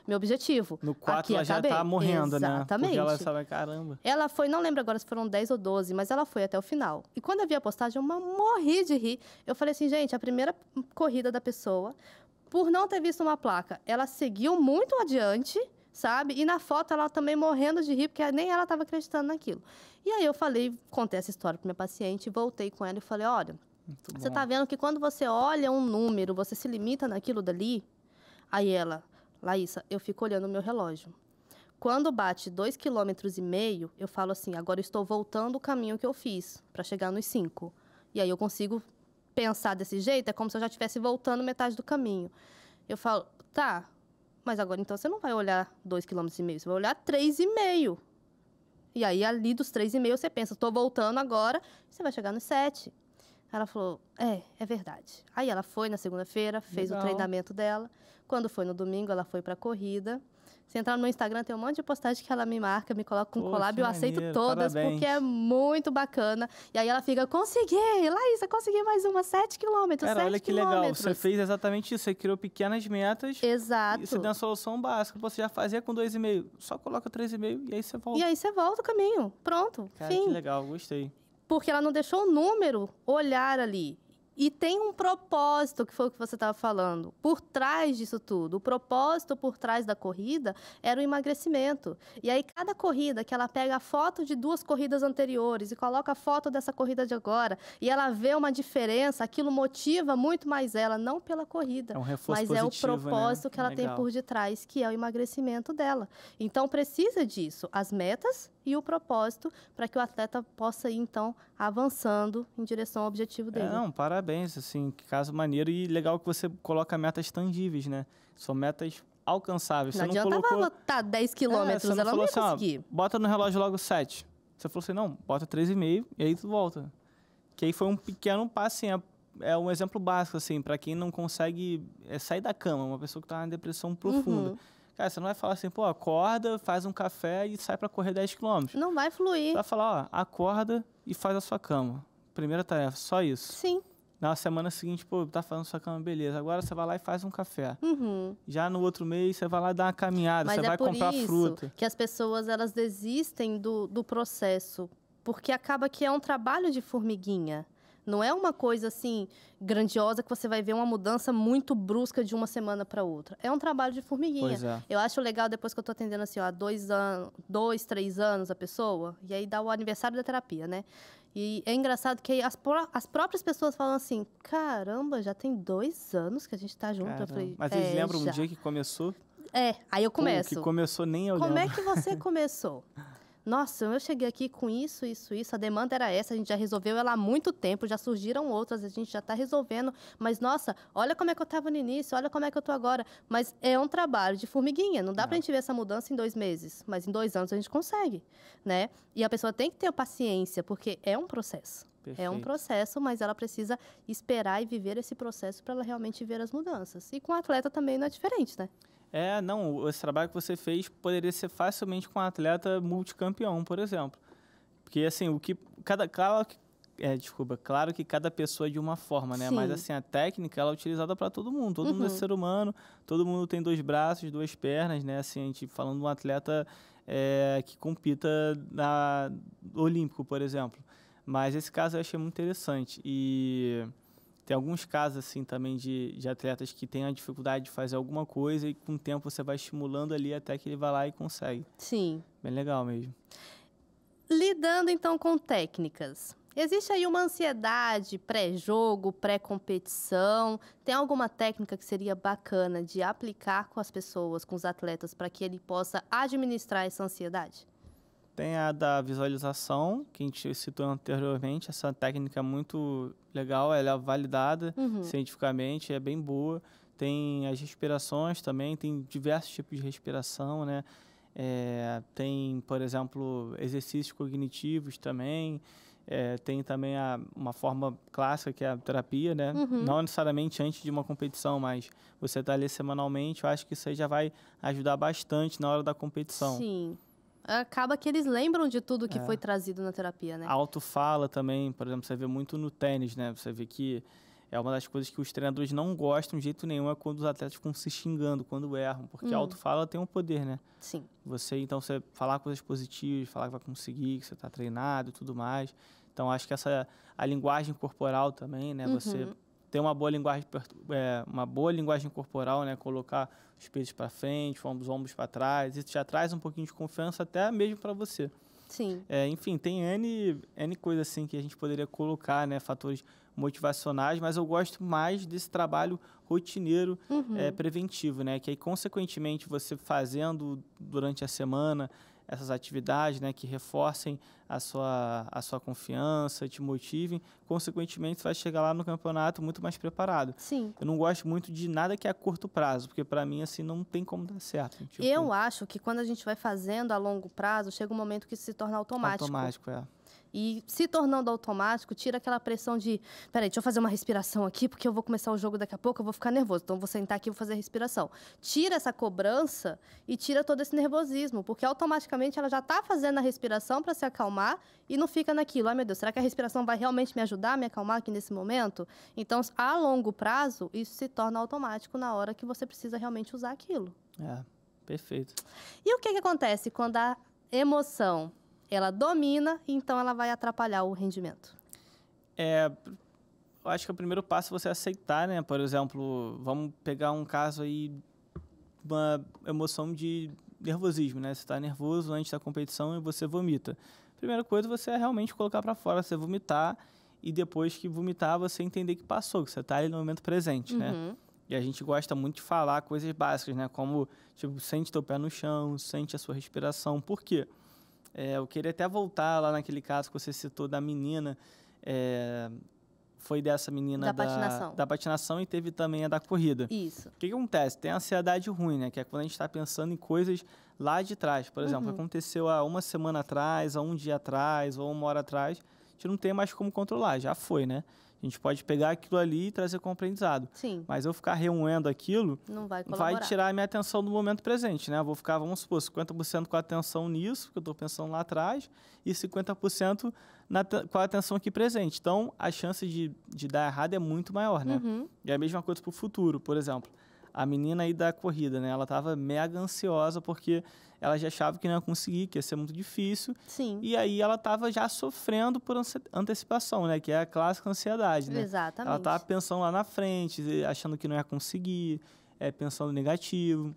meu objetivo. No 4 aqui ela já acabei. tá morrendo, Exatamente. né? Porque ela sabe, caramba. Ela foi, não lembro agora se foram 10 ou 12, mas ela foi até o final. E quando eu vi a postagem, eu morri de rir. Eu falei assim, gente, a primeira corrida da pessoa, por não ter visto uma placa, ela seguiu muito adiante, sabe? E na foto ela também morrendo de rir, porque nem ela estava acreditando naquilo. E aí eu falei, contei essa história para minha paciente, voltei com ela e falei, olha, você tá vendo que quando você olha um número, você se limita naquilo dali? Aí ela, Laísa, eu fico olhando o meu relógio. Quando bate 2,5 km, eu falo assim, agora eu estou voltando o caminho que eu fiz para chegar nos 5. E aí eu consigo pensar desse jeito, é como se eu já estivesse voltando metade do caminho. Eu falo, tá, mas agora então você não vai olhar 2,5 km, você vai olhar 3,5. E aí ali dos 3,5 você pensa, estou voltando agora, você vai chegar nos 7. Ela falou, é verdade. Aí ela foi na segunda-feira, fez o treinamento dela. Quando foi no domingo, ela foi para a corrida. Se entrar no meu Instagram, tem um monte de postagem que ela me marca, me coloca com collab, eu aceito todas, porque é muito bacana. E aí ela fica, consegui, Laísa, consegui mais uma, 7 quilômetros, 7 olha que legal, você fez exatamente isso, você criou pequenas metas. Exato. E você deu uma solução básica, você já fazia com 2,5, só coloca 3,5 e aí você volta. E aí você volta o caminho, pronto, Cara, fim. que legal, gostei. Porque ela não deixou o número olhar ali. E tem um propósito, que foi o que você estava falando, por trás disso tudo. O propósito por trás da corrida era o emagrecimento. E aí, cada corrida que ela pega a foto de 2 corridas anteriores e coloca a foto dessa corrida de agora, e ela vê uma diferença, aquilo motiva muito mais ela, não pela corrida, é um reforço mas positivo, é o propósito, né, que ela Legal. tem por detrás, que é o emagrecimento dela. Então, precisa disso, as metas e o propósito, para que o atleta possa ir, então, avançando em direção ao objetivo dele. Não, parabéns, assim, que caso maneiro e legal que você coloca metas tangíveis, né? São metas alcançáveis. Não você adianta não colocou... botar 10 quilômetros, ela não ia conseguir. Bota no relógio logo 7. Você falou assim, não, bota 3,5 e aí tu volta. Que aí foi um pequeno passo, assim, é um exemplo básico, assim, para quem não consegue sair da cama, uma pessoa que tá em depressão profunda. Cara, você não vai falar assim, pô, acorda, faz um café e sai para correr 10 km. Não vai fluir. Você vai falar, ó, acorda e faz a sua cama. Primeira tarefa, só isso. Sim. Na semana seguinte, pô, tá fazendo sua cama, beleza. Agora você vai lá e faz um café. Uhum. Já no outro mês, você vai lá dar uma caminhada, Mas você vai comprar fruta. Mas é por isso que as pessoas, elas desistem do processo. Porque acaba que é um trabalho de formiguinha. Não é uma coisa, assim, grandiosa que você vai ver uma mudança muito brusca de uma semana para outra. É um trabalho de formiguinha. Pois é. Eu acho legal, depois que eu tô atendendo, assim, ó, 2, 3 anos a pessoa, e aí dá o aniversário da terapia, né? E é engraçado que aí as próprias pessoas falam assim, caramba, já tem 2 anos que a gente tá junto. Caramba. Eu falei, Mas eles lembram já. um dia que começou? Aí eu começo. Pô, que começou nem eu Como lembro. é que você começou? Nossa, eu cheguei aqui com isso, a demanda era essa, a gente já resolveu ela há muito tempo, já surgiram outras, a gente já está resolvendo, mas nossa, olha como é que eu estava no início, olha como é que eu estou agora. Mas é um trabalho de formiguinha, não dá para a gente ver essa mudança em 2 meses, mas em 2 anos a gente consegue, né? E a pessoa tem que ter paciência, porque é um processo. Perfeito. É um processo, mas ela precisa esperar e viver esse processo para ela realmente ver as mudanças. E com o atleta também não é diferente, né? Não, esse trabalho que você fez poderia ser facilmente com um atleta multicampeão, por exemplo. Porque, assim, claro que cada pessoa é de uma forma, né? Sim. Mas, assim, a técnica, ela é utilizada para todo mundo. Todo mundo é ser humano, todo mundo tem 2 braços, 2 pernas, né? Assim, a gente falando de um atleta que compita no Olímpico, por exemplo. Mas esse caso eu achei muito interessante. E tem alguns casos, assim, também de atletas que têm a dificuldade de fazer alguma coisa e com o tempo você vai estimulando ali até que ele vai lá e consegue. Sim. Bem legal mesmo. Lidando, então, com técnicas. Existe aí uma ansiedade pré-jogo, pré-competição? Tem alguma técnica que seria bacana de aplicar com as pessoas, com os atletas, para que ele possa administrar essa ansiedade? Tem a da visualização, que a gente citou anteriormente. Essa técnica é muito legal, ela é validada cientificamente, é bem boa. Tem as respirações também, tem diversos tipos de respiração, né? Tem, por exemplo, exercícios cognitivos também. Tem também uma forma clássica, que é a terapia, né? Não necessariamente antes de uma competição, mas você está ali semanalmente. Eu acho que isso aí já vai ajudar bastante na hora da competição. Sim. Acaba que eles lembram de tudo que foi trazido na terapia, né? A autofala também, por exemplo, você vê muito no tênis, né? Você vê que É uma das coisas que os treinadores não gostam de jeito nenhum, é quando os atletas ficam se xingando, quando erram, porque a autofala tem um poder, né? Sim. Então, você falar coisas positivas, falar que vai conseguir, que você está treinado e tudo mais. Então, acho que a linguagem corporal também, né? Você ter uma boa linguagem corporal, né? Colocar os peitos para frente, os ombros para trás, isso já traz um pouquinho de confiança até mesmo para você. Sim. Enfim, tem N coisas assim que a gente poderia colocar, né? Fatores motivacionais, mas eu gosto mais desse trabalho rotineiro preventivo, né? Que aí, consequentemente, você fazendo durante a semana essas atividades, né, que reforcem a sua confiança, te motivem, consequentemente, você vai chegar lá no campeonato muito mais preparado. Sim. Eu não gosto muito de nada que é a curto prazo, porque para mim, assim, não tem como dar certo. Tipo, eu acho que quando a gente vai fazendo a longo prazo, chega um momento que isso se torna automático. Automático, E se tornando automático, tira aquela pressão de, peraí, deixa eu fazer uma respiração aqui, porque eu vou começar o jogo daqui a pouco, eu vou ficar nervoso. Então, eu vou sentar aqui e vou fazer a respiração. Tira essa cobrança e tira todo esse nervosismo, porque automaticamente ela já está fazendo a respiração para se acalmar e não fica naquilo. Ai, meu Deus, será que a respiração vai realmente me ajudar a me acalmar aqui nesse momento? Então, a longo prazo, isso se torna automático na hora que você precisa realmente usar aquilo. Perfeito. E o que acontece quando a emoção ela domina, então ela vai atrapalhar o rendimento? Eu acho que o primeiro passo é você aceitar, né? Por exemplo, vamos pegar um caso aí, uma emoção de nervosismo, né? Você está nervoso antes da competição e você vomita. Primeira coisa, você é realmente colocar para fora, você vomitar e depois que vomitar, você entender que passou, que você está ali no momento presente, né? E a gente gosta muito de falar coisas básicas, né? Como, tipo, sente teu pé no chão, sente a sua respiração. Por quê? Eu queria até voltar lá naquele caso que você citou da menina, foi dessa menina da patinação e teve também a da corrida. Isso. O que acontece? Tem a ansiedade ruim, né? Que é quando a gente está pensando em coisas lá de trás. Por exemplo, aconteceu há uma semana atrás, há um dia atrás, ou uma hora atrás, a gente não tem mais como controlar, já foi, né? A gente pode pegar aquilo ali e trazer como aprendizado. Sim. Mas eu ficar remoendo aquilo não vai tirar a minha atenção do momento presente, né? Eu vou ficar, vamos supor, 50% com a atenção nisso, que eu estou pensando lá atrás, e 50% com a atenção aqui presente. Então, a chance de dar errado é muito maior, né? E é a mesma coisa para o futuro, por exemplo. A menina aí da corrida, né? Ela estava mega ansiosa porque ela já achava que não ia conseguir, que ia ser muito difícil. Sim. E aí ela estava já sofrendo por antecipação, né? Que é a clássica ansiedade, né? Exatamente. Ela estava pensando lá na frente, achando que não ia conseguir, pensando negativo.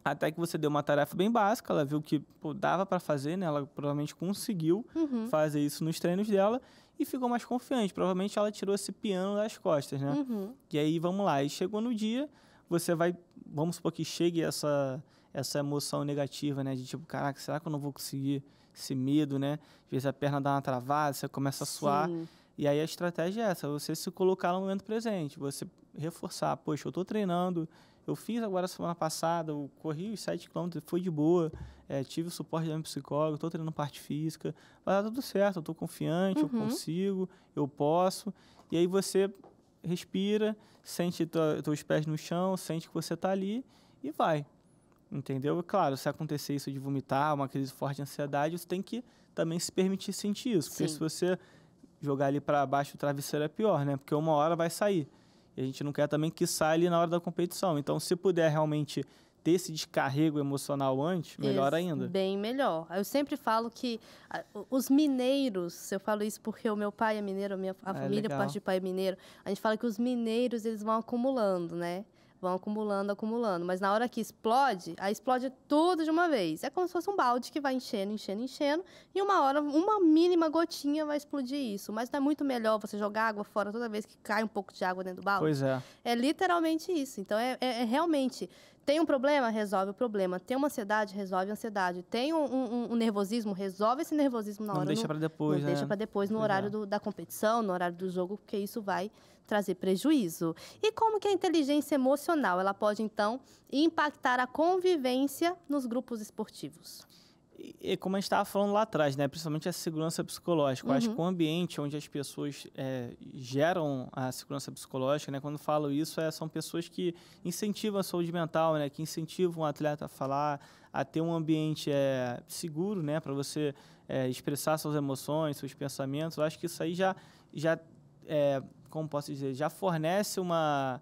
Até que você deu uma tarefa bem básica, ela viu que dava para fazer, né? Ela provavelmente conseguiu fazer isso nos treinos dela e ficou mais confiante. Provavelmente ela tirou esse piano das costas, né? E aí, vamos lá. E chegou no dia, você vai... Vamos supor que chegue essa emoção negativa, né? De tipo, caraca, será que eu não vou conseguir? Esse medo, né? Às vezes a perna dá uma travada, você começa a suar. Sim. E aí a estratégia é essa, você se colocar no momento presente, você reforçar, poxa, eu estou treinando, eu fiz agora semana passada, eu corri os 7 km, foi de boa, tive o suporte do meu psicólogo, estou treinando parte física, vai dar tudo certo, eu estou confiante, eu consigo, eu posso. E aí você respira, sente teus pés no chão, sente que você está ali e vai. Entendeu? Claro, se acontecer isso de vomitar, uma crise forte de ansiedade, você tem que também se permitir sentir isso. Porque se você jogar ali para baixo o travesseiro é pior, né? Porque uma hora vai sair. E a gente não quer também que saia ali na hora da competição. Então, se puder realmente ter esse descarrego emocional antes, melhor ainda. Bem melhor. Eu sempre falo que os mineiros, eu falo isso porque o meu pai é mineiro, a família por parte de pai é mineiro, a gente fala que os mineiros, eles vão acumulando, né? Vão acumulando. Mas na hora que explode, aí explode tudo de uma vez. É como se fosse um balde que vai enchendo. E uma hora, uma mínima gotinha vai explodir isso. Mas não é muito melhor você jogar água fora toda vez que cai um pouco de água dentro do balde? Pois é. É literalmente isso. Então, é realmente... Tem um problema? Resolve o problema. Tem uma ansiedade? Resolve a ansiedade. Tem um nervosismo? Resolve esse nervosismo na hora. Não deixa para depois, Não deixa para depois, no horário da competição, no horário do jogo, porque isso vai trazer prejuízo. E como que a inteligência emocional, ela pode, então, impactar a convivência nos grupos esportivos? E como a gente estava falando lá atrás, né? Principalmente a segurança psicológica. Eu acho que o ambiente onde as pessoas geram a segurança psicológica, né? Quando falo isso, são pessoas que incentivam a saúde mental, né? Que incentivam o atleta a falar, a ter um ambiente seguro, né? Para você expressar suas emoções, seus pensamentos. Eu acho que isso aí já como posso dizer, já fornece uma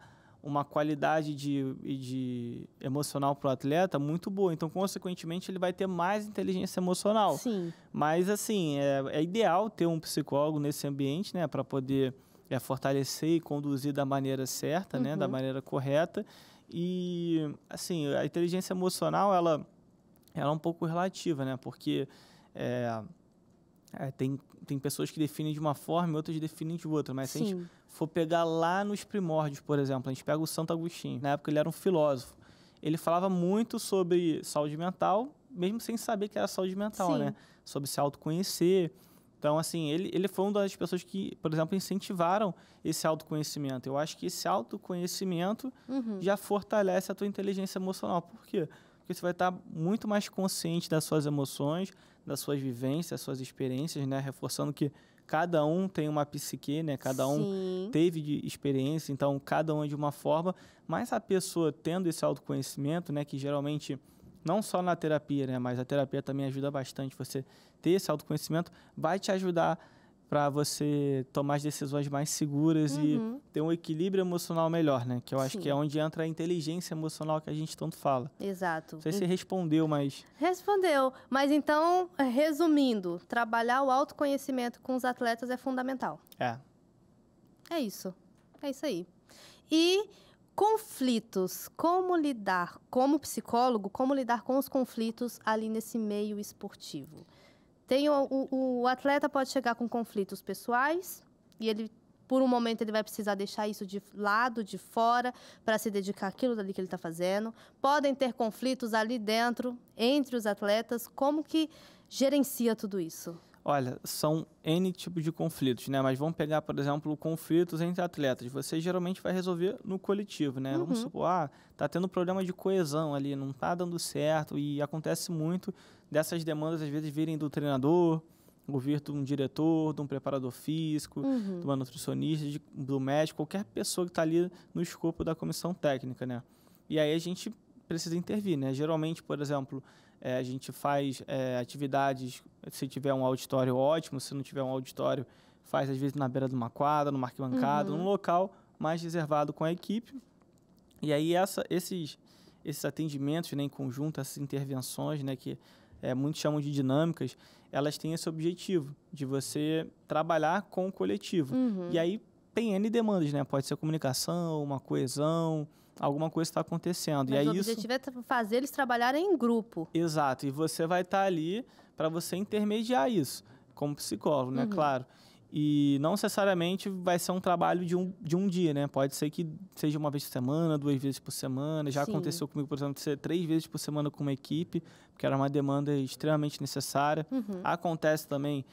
qualidade de emocional para o atleta muito boa. Então, consequentemente, ele vai ter mais inteligência emocional. Sim. Mas, assim, é ideal ter um psicólogo nesse ambiente, né? Para poder fortalecer e conduzir da maneira certa, né? Da maneira correta. E, assim, a inteligência emocional, ela é um pouco relativa, né? Porque tem pessoas que definem de uma forma e outras definem de outra. Mas se a gente for pegar lá nos primórdios, por exemplo, a gente pega o Santo Agostinho. Na época ele era um filósofo. Ele falava muito sobre saúde mental, mesmo sem saber que era saúde mental, né? Sobre se autoconhecer. Então, assim, ele foi uma das pessoas que, por exemplo, incentivaram esse autoconhecimento. Eu acho que esse autoconhecimento já fortalece a tua inteligência emocional. Por quê? Porque você vai estar muito mais consciente das suas emoções, das suas vivências, das suas experiências, né? Reforçando que cada um tem uma psique, né? Cada um teve de experiência, então cada um é de uma forma. Mas a pessoa tendo esse autoconhecimento, né? Que geralmente, não só na terapia, né? Mas a terapia também ajuda bastante você ter esse autoconhecimento, vai te ajudar para você tomar as decisões mais seguras e ter um equilíbrio emocional melhor, né? Que eu acho que é onde entra a inteligência emocional que a gente tanto fala. Exato. Não sei se você respondeu, mas... Respondeu. Mas então, resumindo, trabalhar o autoconhecimento com os atletas é fundamental. É isso. É isso aí. E conflitos. Como lidar, como psicólogo, como lidar com os conflitos ali nesse meio esportivo? O atleta pode chegar com conflitos pessoais e ele, por um momento, ele vai precisar deixar isso de lado, de fora, para se dedicar àquilo dali que ele está fazendo. Podem ter conflitos ali dentro, entre os atletas. Como que gerencia tudo isso? Olha, são N tipos de conflitos, né? Mas vamos pegar, por exemplo, conflitos entre atletas. Você geralmente vai resolver no coletivo, né? Vamos supor, tá tendo problema de coesão ali, não tá dando certo. E acontece muito dessas demandas, às vezes, virem do treinador, ou vir de um diretor, de um preparador físico, de uma nutricionista, do médico, qualquer pessoa que está ali no escopo da comissão técnica, né? E aí a gente precisa intervir, né? Geralmente, por exemplo, a gente faz atividades, se tiver um auditório ótimo, se não tiver um auditório, faz às vezes na beira de uma quadra, numa arquibancada, num local mais reservado com a equipe. E aí esses atendimentos, né, em conjunto, essas intervenções, né, que muitos chamam de dinâmicas, elas têm esse objetivo de você trabalhar com o coletivo. E aí tem N demandas, né? Pode ser comunicação, uma coesão, alguma coisa está acontecendo. Mas o objetivo é fazer eles trabalharem em grupo. Exato. E você vai estar ali para você intermediar isso, como psicólogo, né? Claro. E não necessariamente vai ser um trabalho de um dia, né? Pode ser que seja uma vez por semana, 2 vezes por semana. Já aconteceu comigo, por exemplo, de ser 3 vezes por semana com uma equipe, porque era uma demanda extremamente necessária. Acontece também,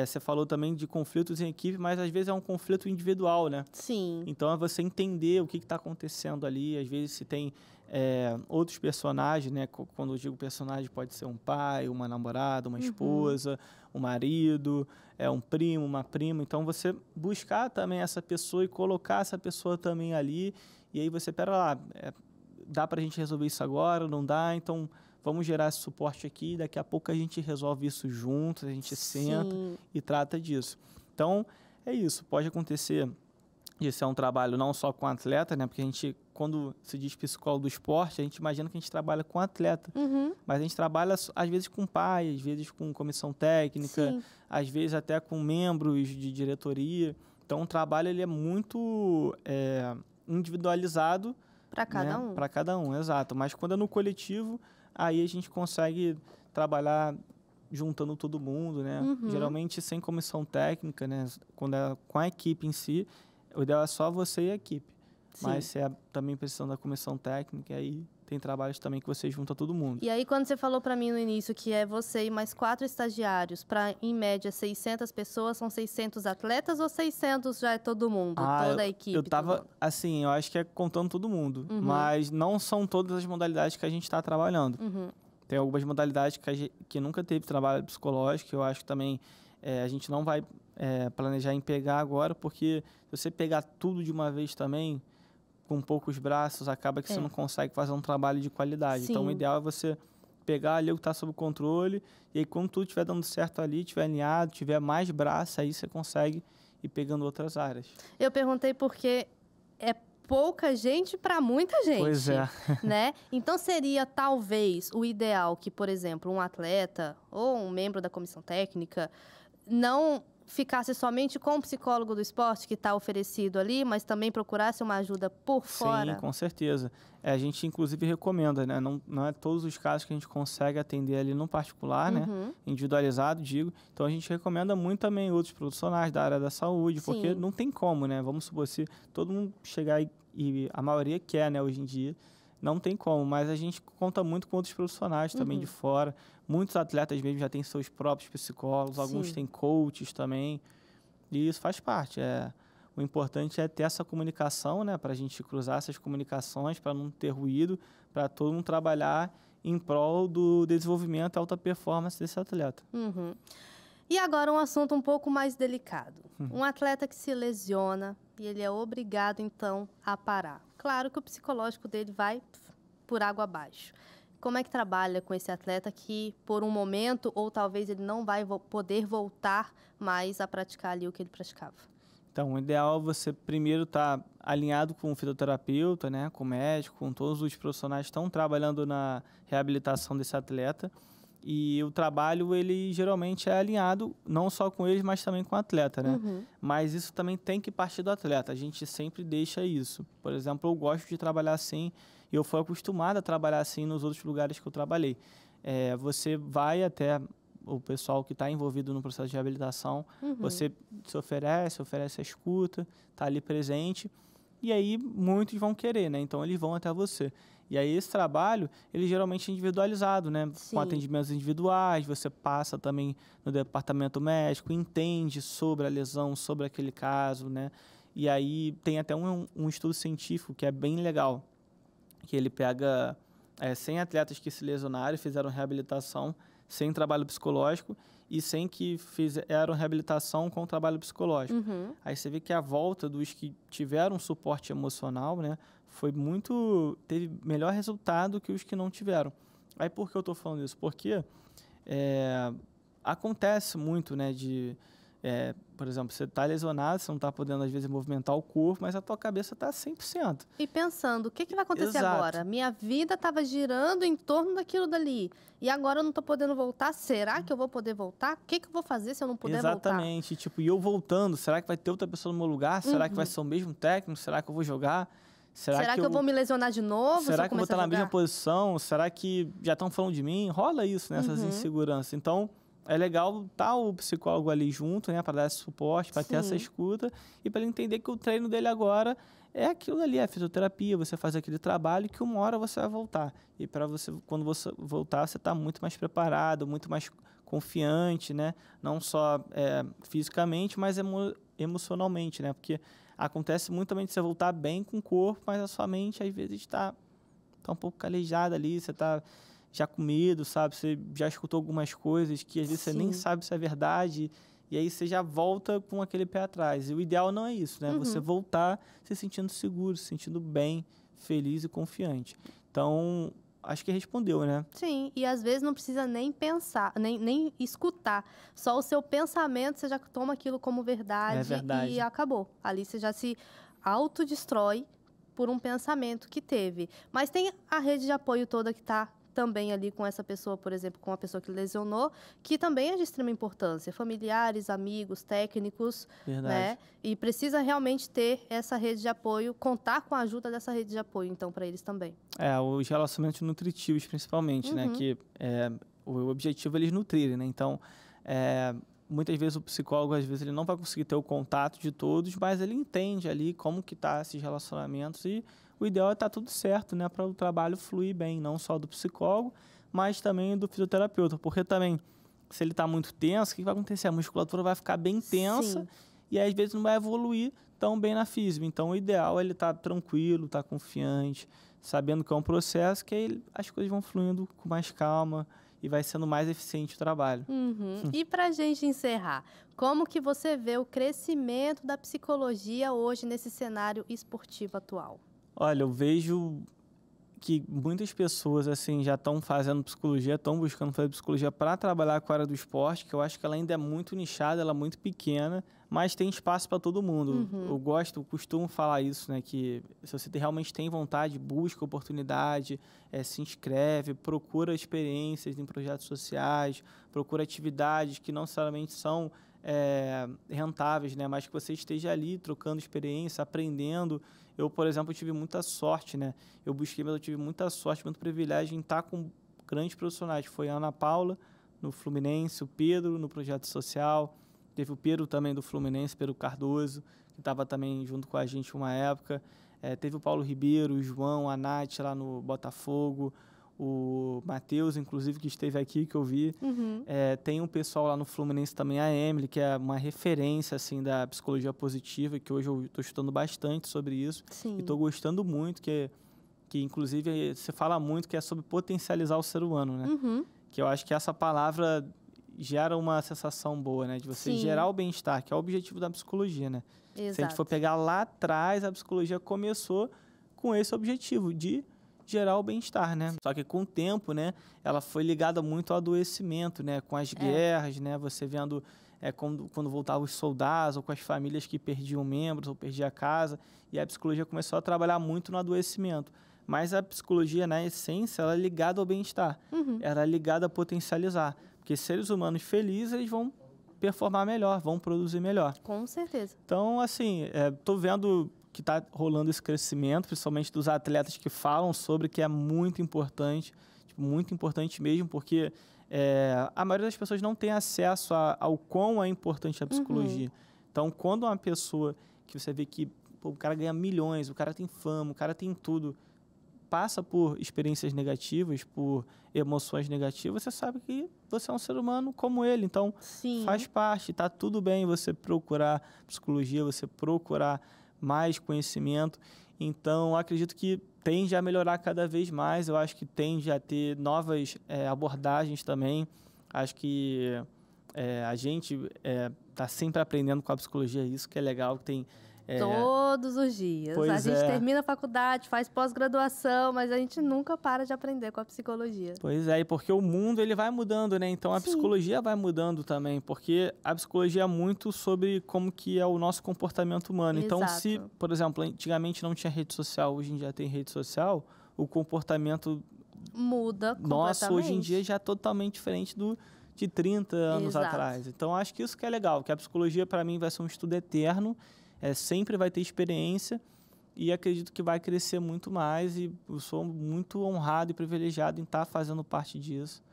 você falou também de conflitos em equipe, mas às vezes é um conflito individual, né? Sim. Então é você entender o que está acontecendo ali. Às vezes se tem outros personagens, né? Quando eu digo personagem, pode ser um pai, uma namorada, uma esposa, um marido, um primo, uma prima. Então você buscar também essa pessoa e colocar essa pessoa também ali. E aí você, pera lá, dá pra gente resolver isso agora? Não dá? Então vamos gerar esse suporte aqui. Daqui a pouco a gente resolve isso juntos, a gente senta e trata disso. Então é isso, pode acontecer. Isso é um trabalho não só com atleta, né? Porque a gente, quando se diz psicólogo do esporte, a gente imagina que a gente trabalha com atleta. Mas a gente trabalha, às vezes, com pai, às vezes com comissão técnica, às vezes até com membros de diretoria. Então, o trabalho ele é muito individualizado. Para cada um. Para cada um, exato. Mas quando é no coletivo, aí a gente consegue trabalhar juntando todo mundo, né? Geralmente sem comissão técnica, né? Quando é com a equipe em si, o ideal é só você e a equipe. Mas se é também precisando da comissão técnica, aí tem trabalhos também que você junta todo mundo. E aí, quando você falou para mim no início que é você e mais 4 estagiários para, em média, 600 pessoas, são 600 atletas ou 600 já é todo mundo, toda a equipe? Eu tava, assim, eu acho que é contando todo mundo. Mas não são todas as modalidades que a gente está trabalhando. Tem algumas modalidades que nunca teve trabalho psicológico, eu acho que também a gente não vai planejar em pegar agora, porque se você pegar tudo de uma vez também, com poucos braços, acaba que você não consegue fazer um trabalho de qualidade. Então, o ideal é você pegar ali o que está sob controle, e aí quando tudo estiver dando certo ali, estiver alinhado, tiver mais braço, aí você consegue e pegando outras áreas. Eu perguntei porque é pouca gente para muita gente. Pois é. Né? Então, seria talvez o ideal que, por exemplo, um atleta ou um membro da comissão técnica não ficasse somente com o psicólogo do esporte que está oferecido ali, mas também procurasse uma ajuda por fora? Sim, com certeza. A gente, inclusive, recomenda, né? Não é todos os casos que a gente consegue atender ali no particular, né? Individualizado, digo. Então, a gente recomenda muito também outros profissionais da área da saúde, porque Sim. não tem como, né? Vamos supor, se todo mundo chegar e a maioria quer, né, hoje em dia, não tem como, mas a gente conta muito com outros profissionais também de fora. Muitos atletas mesmo já têm seus próprios psicólogos, alguns têm coaches também, e isso faz parte. O importante é ter essa comunicação, né, para a gente cruzar essas comunicações, para não ter ruído, para todo mundo trabalhar em prol do desenvolvimento e alta performance desse atleta. E agora um assunto um pouco mais delicado. Um atleta que se lesiona e ele é obrigado, então, a parar. Claro que o psicológico dele vai por água abaixo. Como é que trabalha com esse atleta que, por um momento, ou talvez ele não vai poder voltar mais a praticar ali o que ele praticava? Então, o ideal é você primeiro estar alinhado com o fisioterapeuta, né, com o médico, com todos os profissionais que estão trabalhando na reabilitação desse atleta. E o trabalho, ele geralmente é alinhado não só com eles, mas também com o atleta, né? Mas isso também tem que partir do atleta. A gente sempre deixa isso. Por exemplo, eu gosto de trabalhar assim, e eu fui acostumado a trabalhar assim nos outros lugares que eu trabalhei. Você vai até o pessoal que está envolvido no processo de reabilitação, você se oferece a escuta, está ali presente, e aí muitos vão querer, né? Então, eles vão até você. E aí, esse trabalho, ele geralmente é individualizado, né? Sim. Com atendimentos individuais, você passa também no departamento médico, entende sobre a lesão, sobre aquele caso, né? E aí, tem até um estudo científico que é bem legal, que ele pega 100 atletas que se lesionaram e fizeram reabilitação sem trabalho psicológico e sem que fizeram reabilitação com trabalho psicológico. Aí você vê que a volta dos que tiveram suporte emocional, né, teve melhor resultado que os que não tiveram. Aí por que eu estou falando isso? Porque acontece muito, né, por exemplo, você está lesionado, você não está podendo, às vezes, movimentar o corpo, mas a tua cabeça está 100%. E pensando, o que vai acontecer Exato. agora? Minha vida estava girando em torno daquilo dali. E agora eu não estou podendo voltar. Será que eu vou poder voltar? O que eu vou fazer se eu não puder voltar? Exatamente. Tipo, e eu voltando, será que vai ter outra pessoa no meu lugar? Será que vai ser o mesmo técnico? Será que eu vou jogar? Será que eu vou me lesionar de novo? Será que eu vou estar na mesma jogar? posição? Será que já estão falando de mim? Rola isso, né? Essas inseguranças. Então, é legal estar o psicólogo ali junto, né? Para dar esse suporte, para ter essa escuta e para ele entender que o treino dele agora é aquilo ali, é a fisioterapia, você faz aquele trabalho que uma hora você vai voltar. E para você, quando você voltar, você está muito mais preparado, muito mais confiante, né? Não só fisicamente, mas emocionalmente, né? Porque acontece muito também de você voltar bem com o corpo, mas a sua mente, às vezes, está um pouco calejada ali, você está já com medo, sabe? Você já escutou algumas coisas que, às vezes, você nem sabe se é verdade, e aí você já volta com aquele pé atrás. E o ideal não é isso, né? Você voltar se sentindo seguro, se sentindo bem, feliz e confiante. Então, acho que respondeu, né? Sim, e às vezes não precisa nem pensar, nem escutar. Só o seu pensamento, você já toma aquilo como verdade, É verdade. E acabou. Ali você já se autodestrói por um pensamento que teve. Mas tem a rede de apoio toda que está também ali com essa pessoa, por exemplo, com a pessoa que lesionou, que também é de extrema importância. Familiares, amigos, técnicos, Verdade. né? E precisa realmente ter essa rede de apoio, contar com a ajuda dessa rede de apoio, então, para eles também. Os relacionamentos nutritivos, principalmente, né? Que o objetivo é eles nutrirem, né? Então, muitas vezes o psicólogo, às vezes, ele não vai conseguir ter o contato de todos, mas ele entende ali como que tá esses relacionamentos e o ideal é estar tudo certo, né? Para o trabalho fluir bem, não só do psicólogo, mas também do fisioterapeuta. Porque também, se ele está muito tenso, o que vai acontecer? A musculatura vai ficar bem tensa. Sim. E às vezes não vai evoluir tão bem na física. Então, o ideal é ele estar tranquilo, estar confiante, sabendo que é um processo que aí as coisas vão fluindo com mais calma e vai sendo mais eficiente o trabalho. E para a gente encerrar, como que você vê o crescimento da psicologia hoje nesse cenário esportivo atual? Olha, eu vejo que muitas pessoas assim já estão fazendo psicologia, estão buscando fazer psicologia para trabalhar com a área do esporte, que eu acho que ela ainda é muito nichada, ela é muito pequena, mas tem espaço para todo mundo. Eu costumo falar isso, né? Que se você realmente tem vontade, busca oportunidade, se inscreve, procura experiências em projetos sociais, procura atividades que não necessariamente são rentáveis, né? Mas que você esteja ali trocando experiência, aprendendo. Eu, por exemplo, tive muita sorte, né? Mas eu tive muita sorte, muito privilégio em estar com grandes profissionais. Foi a Ana Paula, no Fluminense, o Pedro, no Projeto Social. Teve o Pedro também do Fluminense, Pedro Cardoso, que estava também junto com a gente uma época. Teve o Paulo Ribeiro, o João, a Nath lá no Botafogo, o Matheus, inclusive, que esteve aqui, que eu vi. Tem um pessoal lá no Fluminense também, a Emily, que é uma referência assim, da psicologia positiva, que hoje eu estou estudando bastante sobre isso. Sim. E estou gostando muito, que inclusive você fala muito que é sobre potencializar o ser humano, né? Que eu acho que essa palavra gera uma sensação boa, né? De você gerar o bem-estar, que é o objetivo da psicologia, né? Exato. Se a gente for pegar lá atrás, a psicologia começou com esse objetivo de gerar o bem-estar, né? Só que com o tempo, né, ela foi ligada muito ao adoecimento, né? Com as guerras, né? Você vendo quando voltavam os soldados ou com as famílias que perdiam membros ou perdiam a casa. E a psicologia começou a trabalhar muito no adoecimento. Mas a psicologia, na essência, ela é ligada ao bem-estar. Ela é ligada a potencializar. Porque seres humanos felizes, eles vão performar melhor, vão produzir melhor. Com certeza. Então, assim, estou vendo que está rolando esse crescimento, principalmente dos atletas que falam sobre, que é muito importante mesmo, porque a maioria das pessoas não tem acesso ao quão é importante a psicologia. Então, quando uma pessoa que você vê que o cara ganha milhões, o cara tem fama, o cara tem tudo, passa por experiências negativas, por emoções negativas, você sabe que você é um ser humano como ele. Então, faz parte, está tudo bem você procurar psicologia, você procurar mais conhecimento. Então, acredito que tende a melhorar cada vez mais. Eu acho que tende a ter novas abordagens também. Acho que a gente está sempre aprendendo com a psicologia, isso que é legal, que tem... Todos os dias. A gente termina a faculdade, faz pós-graduação, mas a gente nunca para de aprender com a psicologia. Pois é, e porque o mundo ele vai mudando, né? Então a psicologia vai mudando também, porque a psicologia é muito sobre como que é o nosso comportamento humano. Exato. Então, se, por exemplo, antigamente não tinha rede social, hoje em dia tem rede social, o comportamento muda completamente. Nosso hoje em dia já é totalmente diferente de 30 anos atrás. Então, acho que isso que é legal, que a psicologia, para mim, vai ser um estudo eterno, sempre vai ter experiência e acredito que vai crescer muito mais e eu sou muito honrado e privilegiado em estar fazendo parte disso.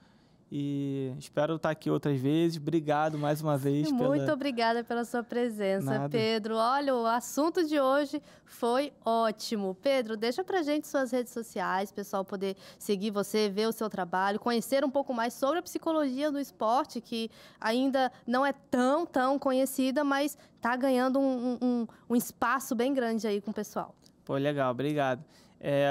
E espero estar aqui outras vezes. Obrigado mais uma vez. Muito obrigada pela sua presença, Nada. Pedro. Olha, o assunto de hoje foi ótimo. Pedro, deixa pra gente suas redes sociais, pessoal poder seguir você, ver o seu trabalho, conhecer um pouco mais sobre a psicologia do esporte, que ainda não é tão conhecida, mas está ganhando um espaço bem grande aí com o pessoal. Pô, legal, obrigado.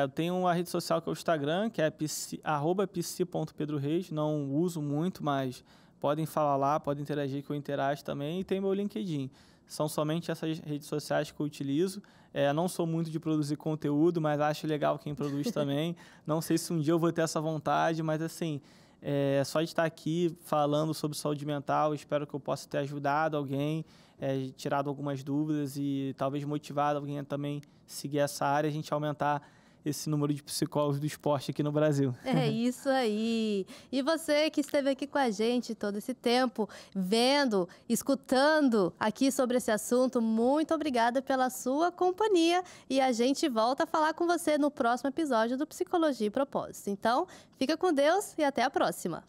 Eu tenho uma rede social que é o Instagram, que é @psi.pedroreis. Não uso muito, mas podem falar lá, podem interagir, que eu interajo também. E tem meu LinkedIn. São somente essas redes sociais que eu utilizo. Não sou muito de produzir conteúdo, mas acho legal quem produz também. Não sei se um dia eu vou ter essa vontade, mas assim, só de estar aqui falando sobre saúde mental, espero que eu possa ter ajudado alguém, tirado algumas dúvidas e talvez motivado alguém a também seguir essa área e a gente aumentar esse número de psicólogos do esporte aqui no Brasil. É isso aí. E você que esteve aqui com a gente todo esse tempo, vendo, escutando aqui sobre esse assunto, muito obrigada pela sua companhia e a gente volta a falar com você no próximo episódio do Psicologia e Propósito. Então, fica com Deus e até a próxima.